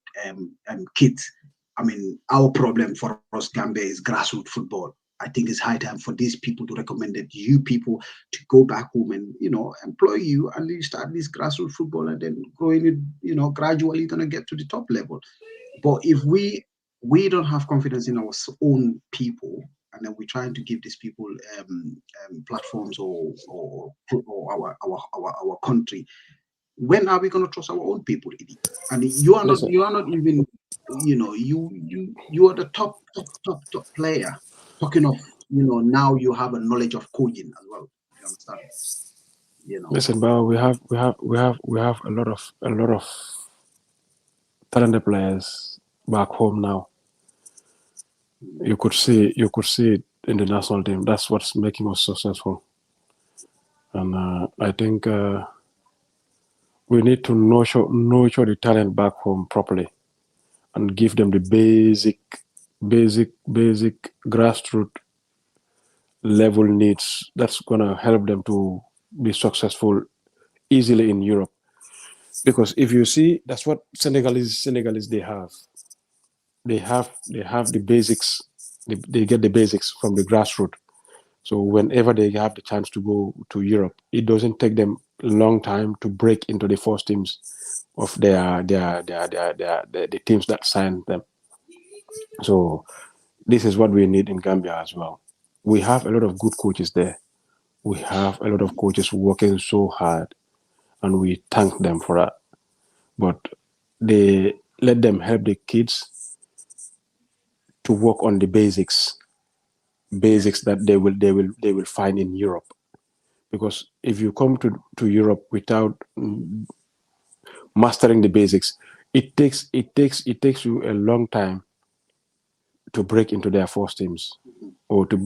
kids. I mean, our problem for us, Gambia, is grassroots football. I think it's high time for these people to recommend that you people to go back home and employ you, and you start this grassroots football, and then growing it, gradually gonna get to the top level. But if we don't have confidence in our own people, and then we're trying to give these people platforms or our country, when are we going to trust our own people? And you are not even you are the top player. Talking of now you have a knowledge of coaching as well. You understand? Listen, but we have a lot of talented players back home now. You could see it in the national team. That's what's making us successful. And I think we need to nurture the talent back home properly and give them the basic grassroots level needs that's gonna help them to be successful easily in Europe. Because if you see, that's what Senegalese they have. They have the basics. They get the basics from the grassroots. So whenever they have the chance to go to Europe, it doesn't take them a long time to break into the first teams of the teams that signed them. So this is what we need in Gambia as well. We have a lot of good coaches there. We have a lot of coaches working so hard, and we thank them for that. But they let them help the kids to work on the basics that they will find in Europe. Because if you come to Europe without mastering the basics, it takes you a long time break into their first teams or to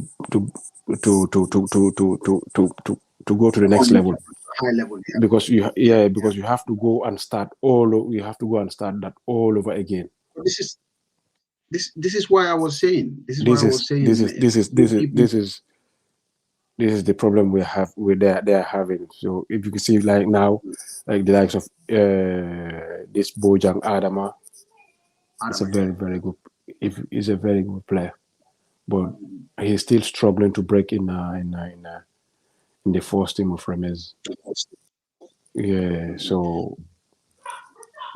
go to the next level. High level, yeah. Because because you have to go and start that all over again. This is why I was saying. This is the problem they are having. So if you can see, like now, like the likes of this Bojang Adama, it's a very very good. He's a very good player, but he's still struggling to break in the first team of Remez. Yeah, so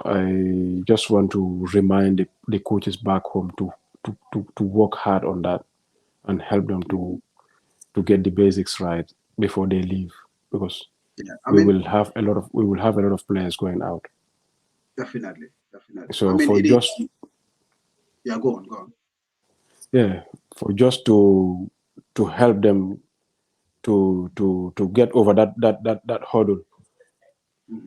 I just want to remind the coaches back home to work hard on that and help them to get the basics right before they leave, because we will have a lot of players going out. Definitely. So go on. Yeah, for just to help them to get over that hurdle,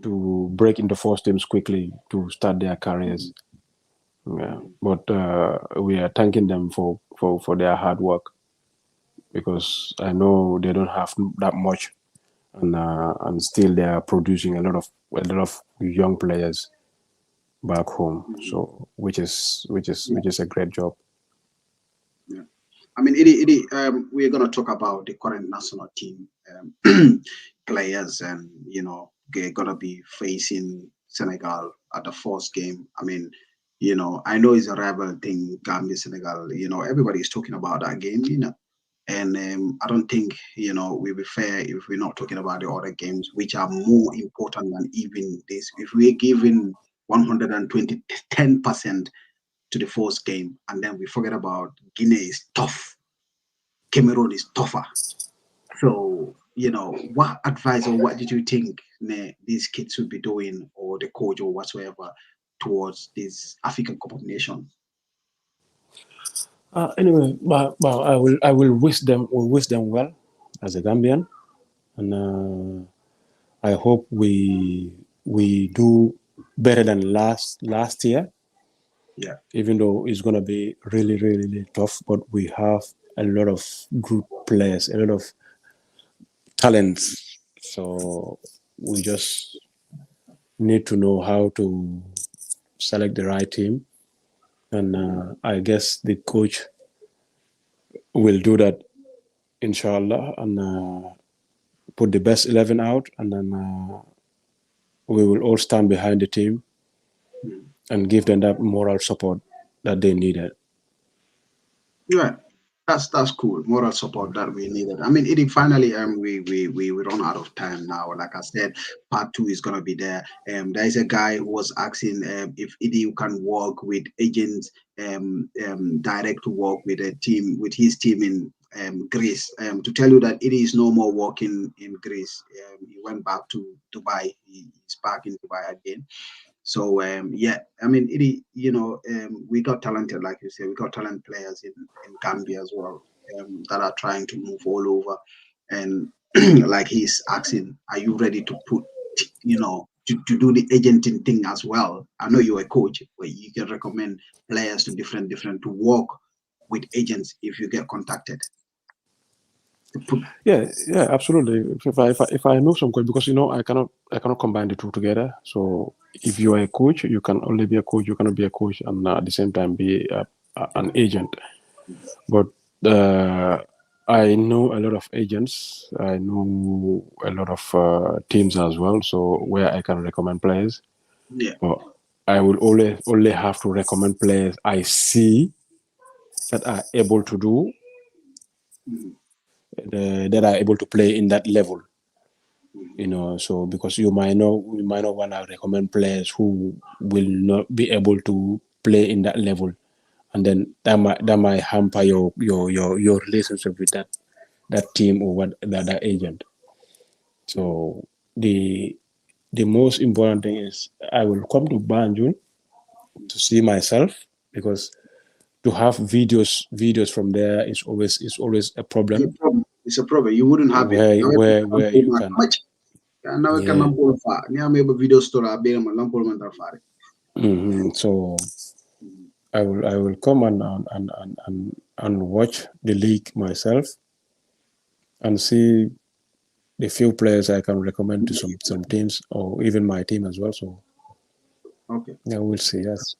to break into first teams quickly to start their careers. Yeah, but we are thanking them for their hard work, because I know they don't have that much, and still they are producing a lot of young players back home. So which is a great job. Yeah. I mean, we're going to talk about the current national team players, and they're going to be facing Senegal at the first game. I mean, I know it's a rival thing, Gambia, Senegal. Everybody is talking about that game, and I don't think we'll be fair if we're not talking about the other games, which are more important than even this. If we're giving 10% to the first game, and then we forget about Guinea is tough, Cameroon is tougher. So, what advice or what did you think these kids should be doing, or the coach or whatsoever, towards this African Cup of Nations? Anyway, but I will wish them well as a Gambian, and I hope we do better than last year. Yeah. Even though it's gonna be really really tough, but we have a lot of good players, a lot of talents. So we just need to know how to select the right team, and I guess the coach will do that, inshallah, and put the best 11 out, and then we will all stand behind the team and give them that moral support that they needed. Yeah, that's cool. Moral support that we needed. I mean, it finally we run out of time now. Like I said, part 2 is gonna be there. There is a guy who was asking if Idi can work with agents, direct to work with a team, with his team in Greece. To tell you that Idi is no more working in Greece. He went back to Dubai. He's back in Dubai again. So yeah, I mean, we got talented, like you said, we got talent players in Gambia as well, that are trying to move all over, and like he's asking, are you ready to put, to do the agenting thing as well? I know you're a coach, but you can recommend players to different to work with agents if you get contacted. Yeah, absolutely. If I know some coach, because I cannot combine the two together. So if you are a coach, you can only be a coach. You cannot be a coach and at the same time be an agent. But I know a lot of agents. I know a lot of teams as well. So where I can recommend players. Yeah. But I will only have to recommend players I see that are able to do. That are able to play in that level, so because you might not want to recommend players who will not be able to play in that level, and then that might hamper your relationship with that team or that agent. So the most important thing is I will come to Banjul to see myself, because to have videos from there is always a problem. It's a problem. You wouldn't have where it. where you can. So I will come and watch the league myself and see the few players I can recommend to some teams or even my team as well. So Okay. yeah, we'll see. Yes.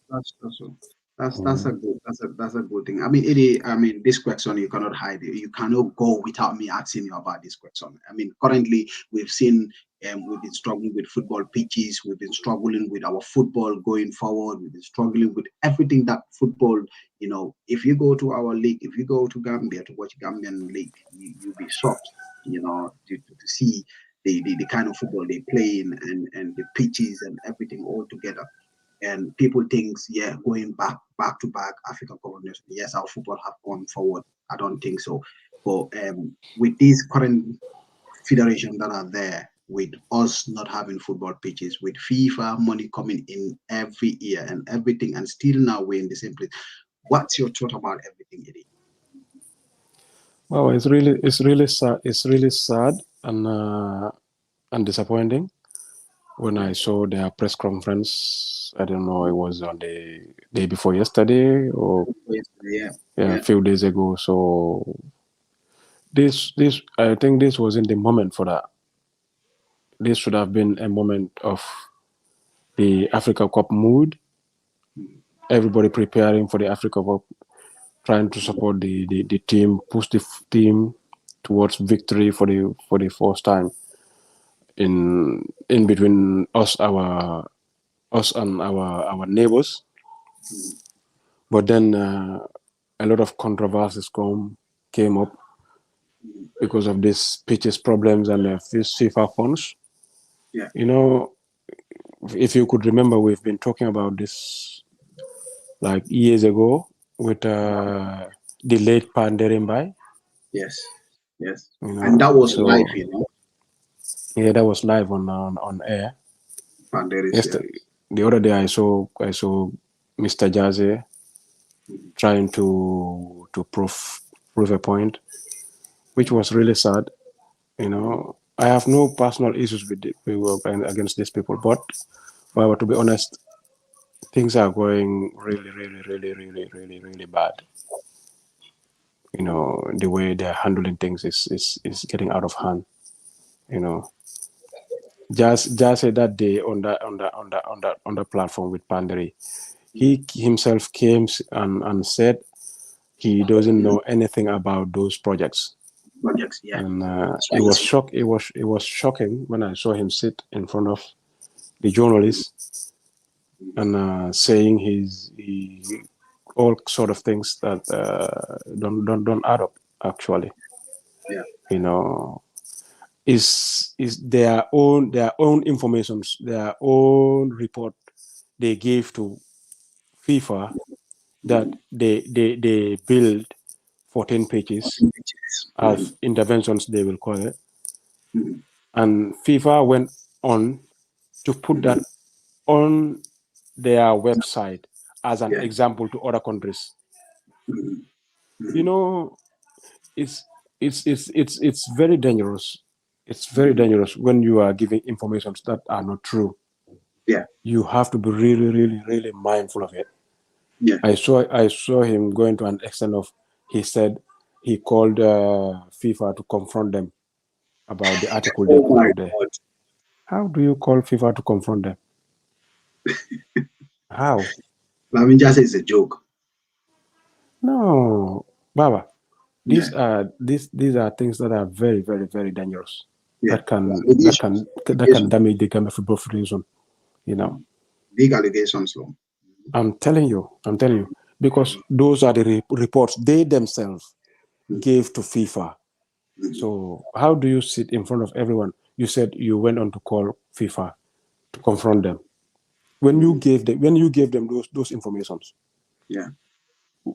That's a good thing. I mean, this question you cannot hide it. You cannot go without me asking you about this question. I mean, currently we've seen we've been struggling with football pitches. We've been struggling with our football going forward. We've been struggling with everything that football. If you go to our league, if you go to Gambia to watch Gambian league, you'll be shocked. To see the kind of football they play in and the pitches and everything all together. And people think, yeah, going back to back African Cup of Nations, yes, our football have gone forward. I don't think so. But with these current federations that are there, with us not having football pitches, with FIFA money coming in every year and everything, and still now we're in the same place. What's your thought about everything, Eddie? Well, it's really sad. It's really sad and disappointing when I saw their press conference. I don't know, it was on the day before yesterday or Yeah. a few days ago. So this I think this wasn't the moment for that. This should have been a moment of the Africa Cup mood. Everybody preparing for the Africa Cup, trying to support the team, push the team towards victory for the first time in between us and our neighbors. But then a lot of controversies came up because of these pitches problems and these FIFA funds. Yeah. If you could remember, we've been talking about this like years ago with the late Pandemba. Yes. And that was live, Yeah, that was live on air. Panderis, The other day I saw Mr. Jazzy trying to prove a point, which was really sad. I have no personal issues with against these people, but however, to be honest, things are going really, really, really, really, really, really bad. The way they're handling things is getting out of hand. Just said that day on the platform with Panderi, he himself came and said he doesn't know anything about those projects. Yeah. And it was shocking when I saw him sit in front of the journalists and saying all sort of things that don't add up actually. Yeah. Is their own information, their own report they gave to FIFA that they build 14 pages of interventions, they will call it. And FIFA went on to put that on their website as an example to other countries. It's very dangerous. It's very dangerous when you are giving information that are not true. Yeah. You have to be really, really, really mindful of it. Yeah. I saw him going to an extent of, he said he called FIFA to confront them about the article they put up there. How do you call FIFA to confront them? How? I mean, just it's a joke. No, Baba. These are things that are very, very, very dangerous. Yeah. That can damage the game of football federation. Big allegations, though. I'm telling you, because those are the reports they themselves gave to FIFA. So how do you sit in front of everyone? You said you went on to call FIFA to confront them. When you gave them those informations. Yeah.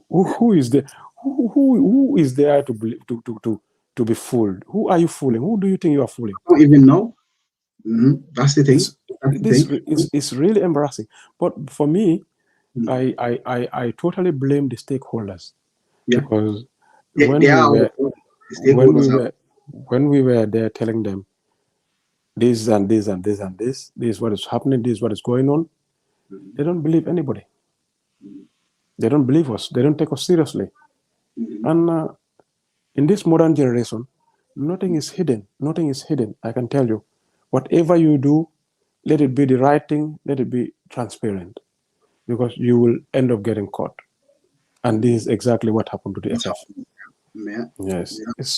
Who is there? Who is there to be fooled? Who are you fooling? Who do you think you are fooling? I don't even know. That's the thing. It's really embarrassing. But for me, I totally blame the stakeholders. Yeah. Because when we were there telling them this and this and this and this is what is happening, this is what is going on, they don't believe anybody. They don't believe us. They don't take us seriously. And in this modern generation, nothing is hidden. Nothing is hidden. I can tell you, whatever you do, let it be the right thing. Let it be transparent, because you will end up getting caught. And this is exactly what happened to the That's FF. how- Yeah. Yes, Yeah. it's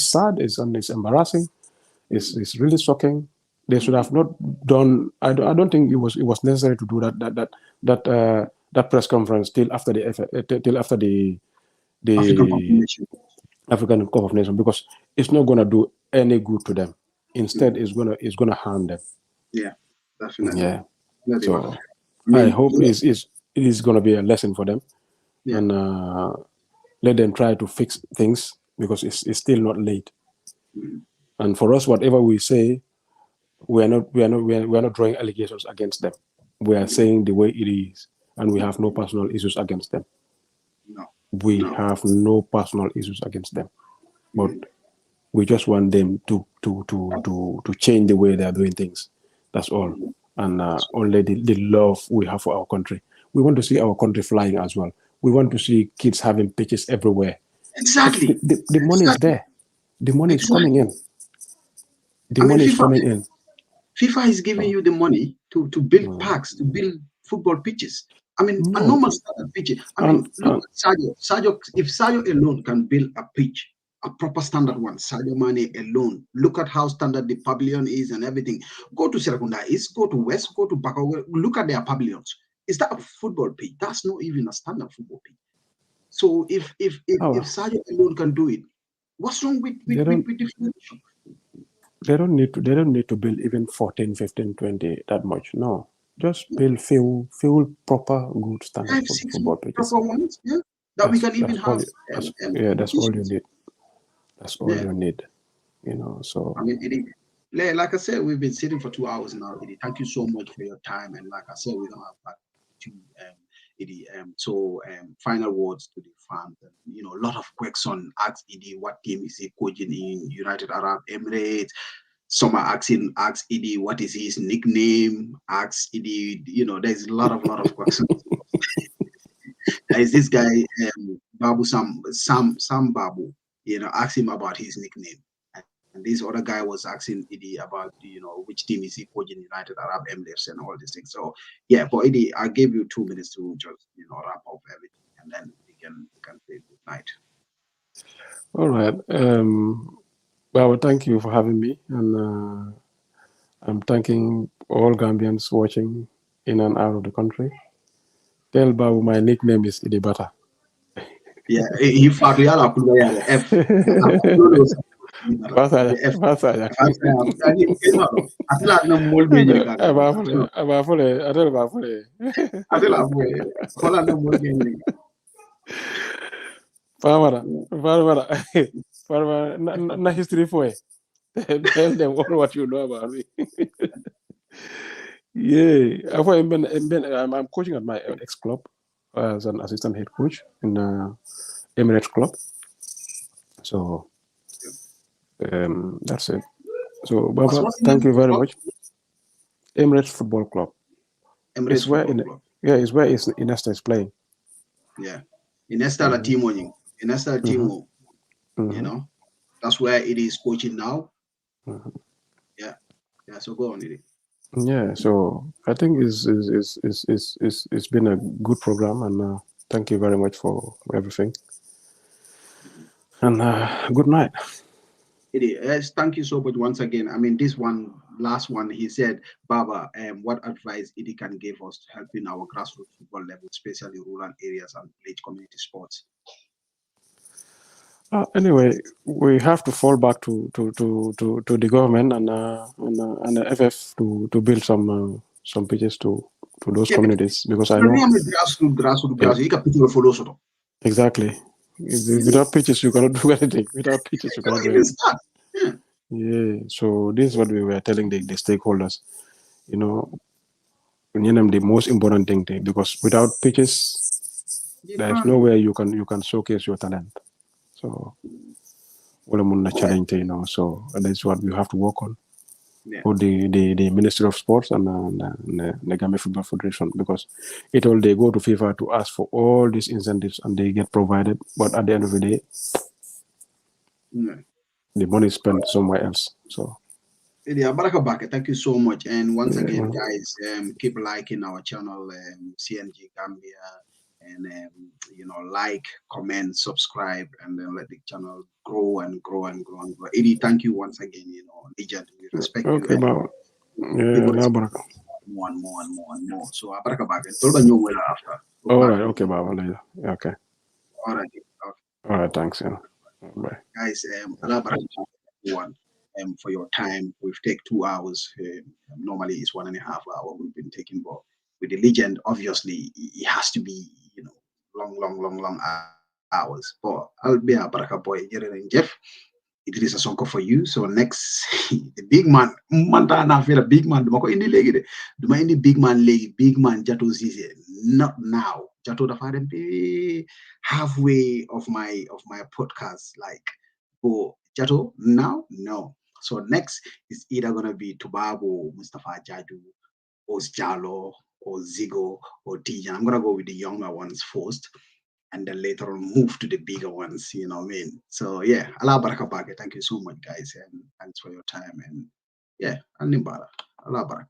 sad. It's embarrassing. It's really shocking. They should have not done. I don't think it was necessary to do that press conference till after African the population. African Cup of Nations, because it's not gonna do any good to them. Instead, it's gonna harm them. Yeah, definitely. Yeah. Definitely. So I I mean, hope it is gonna be a lesson for them, yeah. and let them try to fix things, because it's still not late. And for us, whatever we say, we are not drawing allegations against them. We are saying the way it is, and we have no personal issues against them. No. We No. have no personal issues against them, but we just want them to change the way they are doing things. That's all. And only the love we have for our country. We want to see our country flying as well. We want to see kids having pitches everywhere. Exactly. The money is there. The money is coming Exactly. in. The I mean, money is coming in. FIFA is giving you the money to build parks, to build football pitches. I mean, a No. normal standard pitch. I And, mean, look at Sadio. Sadio, if Sadio alone can build a pitch, a proper standard one, Sadio Mane alone, look at how standard the pavilion is and everything. Go to Serakunda East, go to West, go to Bakawe, look at their pavilions. Is that a football pitch? That's not even a standard football pitch. So if Sadio alone can do it, what's wrong with they don't the federation? they don't need to build even 14, 15, 20 that much. No. Just build few proper good standard 5, 6 football pitches. proper ones, yeah, that we can even That's all have that's all you competitions. need. That's all Yeah, you need. I mean, like I said, we've been sitting for 2 hours now. Eddie, thank you so much for your time. And like I said, we don't have back to Eddie. So final words to the fans. A lot of questions. Ask Eddie what team is he coaching in United Arab Emirates. Some are ask Eddie what is his nickname. Ask Eddie. There's a lot of questions. There is this guy, Babu Sam Babu. Ask him about his nickname. And this other guy was asking Eddie about, which team is he coaching United Arab Emirates and all these things. So yeah, but Eddie, I gave you 2 minutes to just wrap up everything, and then we can say good night. All right. Well, thank you for having me, and I'm thanking all Gambians watching in and out of the country. Tell Babu my nickname is Idibata. Yeah, he fought Yala F. Basaya, F. basaya. Atila na mol be nyini kaga. Abafule, atele bafule. Atila boy. Kola na mol be nyini. Famara, Famara, na history for it. Tell them all what you know about me. Yeah, I'm coaching at my ex club as an assistant head coach in Emirates club. So that's it. So Baba, What's the name thank you of the very club? much. Emirates Football Club. Emirates Football Club. It's where Iniesta is playing. Yeah. Iniesta la Timo nying. Iniesta la Timo. That's where it is coaching now. Yeah. So go on, Eddie. Yeah, so I think it's been a good program, and thank you very much for everything. And good night. Eddie, yes, thank you so much once again. I mean, this last one, he said, Baba, what advice Eddie can give us to helping our grassroots football level, especially rural areas and village community sports? Anyway, we have to fall back to the government and the FF to build some pitches to those communities, because I know grassroots. You can put your follow. Exactly. Without pitches, you cannot do anything. Without pitches, you cannot do anything. Yeah. So this is what we were telling the stakeholders. The most important thing, because without pitches, there is no way you can showcase your talent. So, challenge, so that's what we have to work on. Yeah. or the Ministry of Sports and the Gambia Football Federation, because it all they go to FIFA to ask for all these incentives and they get provided, but at the end of the day, Yeah. the money is spent somewhere else. So Yeah, Baraka Baka, thank you so much. And once yeah, again, well, guys, keep liking our channel, CNG Gambia, and like, comment, subscribe, and then let the channel grow and grow and grow and grow. Eddie, thank you once again. Legend, we respect you, okay, and Baba. people Yeah, la respect baraka. you more and more and more and more. So, Baraka Baka, Tolga Nyongwela after. Look All back right, to okay, you. Baba. Later. Okay, All right, all right, thanks. Yeah, bye. guys, Allah Baraka everyone for your time. We've taken 2 hours. Normally it's 1.5 hours we've been taking, but with the legend, obviously it has to be long hours. But I'll be a Baraka boy, Jere and Jeff. Idrissa Sonko for you. So next, the big man, Mantana feel a big man. Dumako indi legi de. Duma indi big man legi, big man Jato Zize. Not now. Jato da fadem be halfway of my podcast. Like, go Jato now? No. So next is either gonna be Tubabo, Mustafa Jaju, or Jalo, or Zigo, or Tijan. I'm gonna go with the younger ones first and then later on move to the bigger ones, you know what I mean? So yeah, Allah Baraka Bake. Thank you so much, guys, and thanks for your time. And yeah, Animbara. Allah Baraka.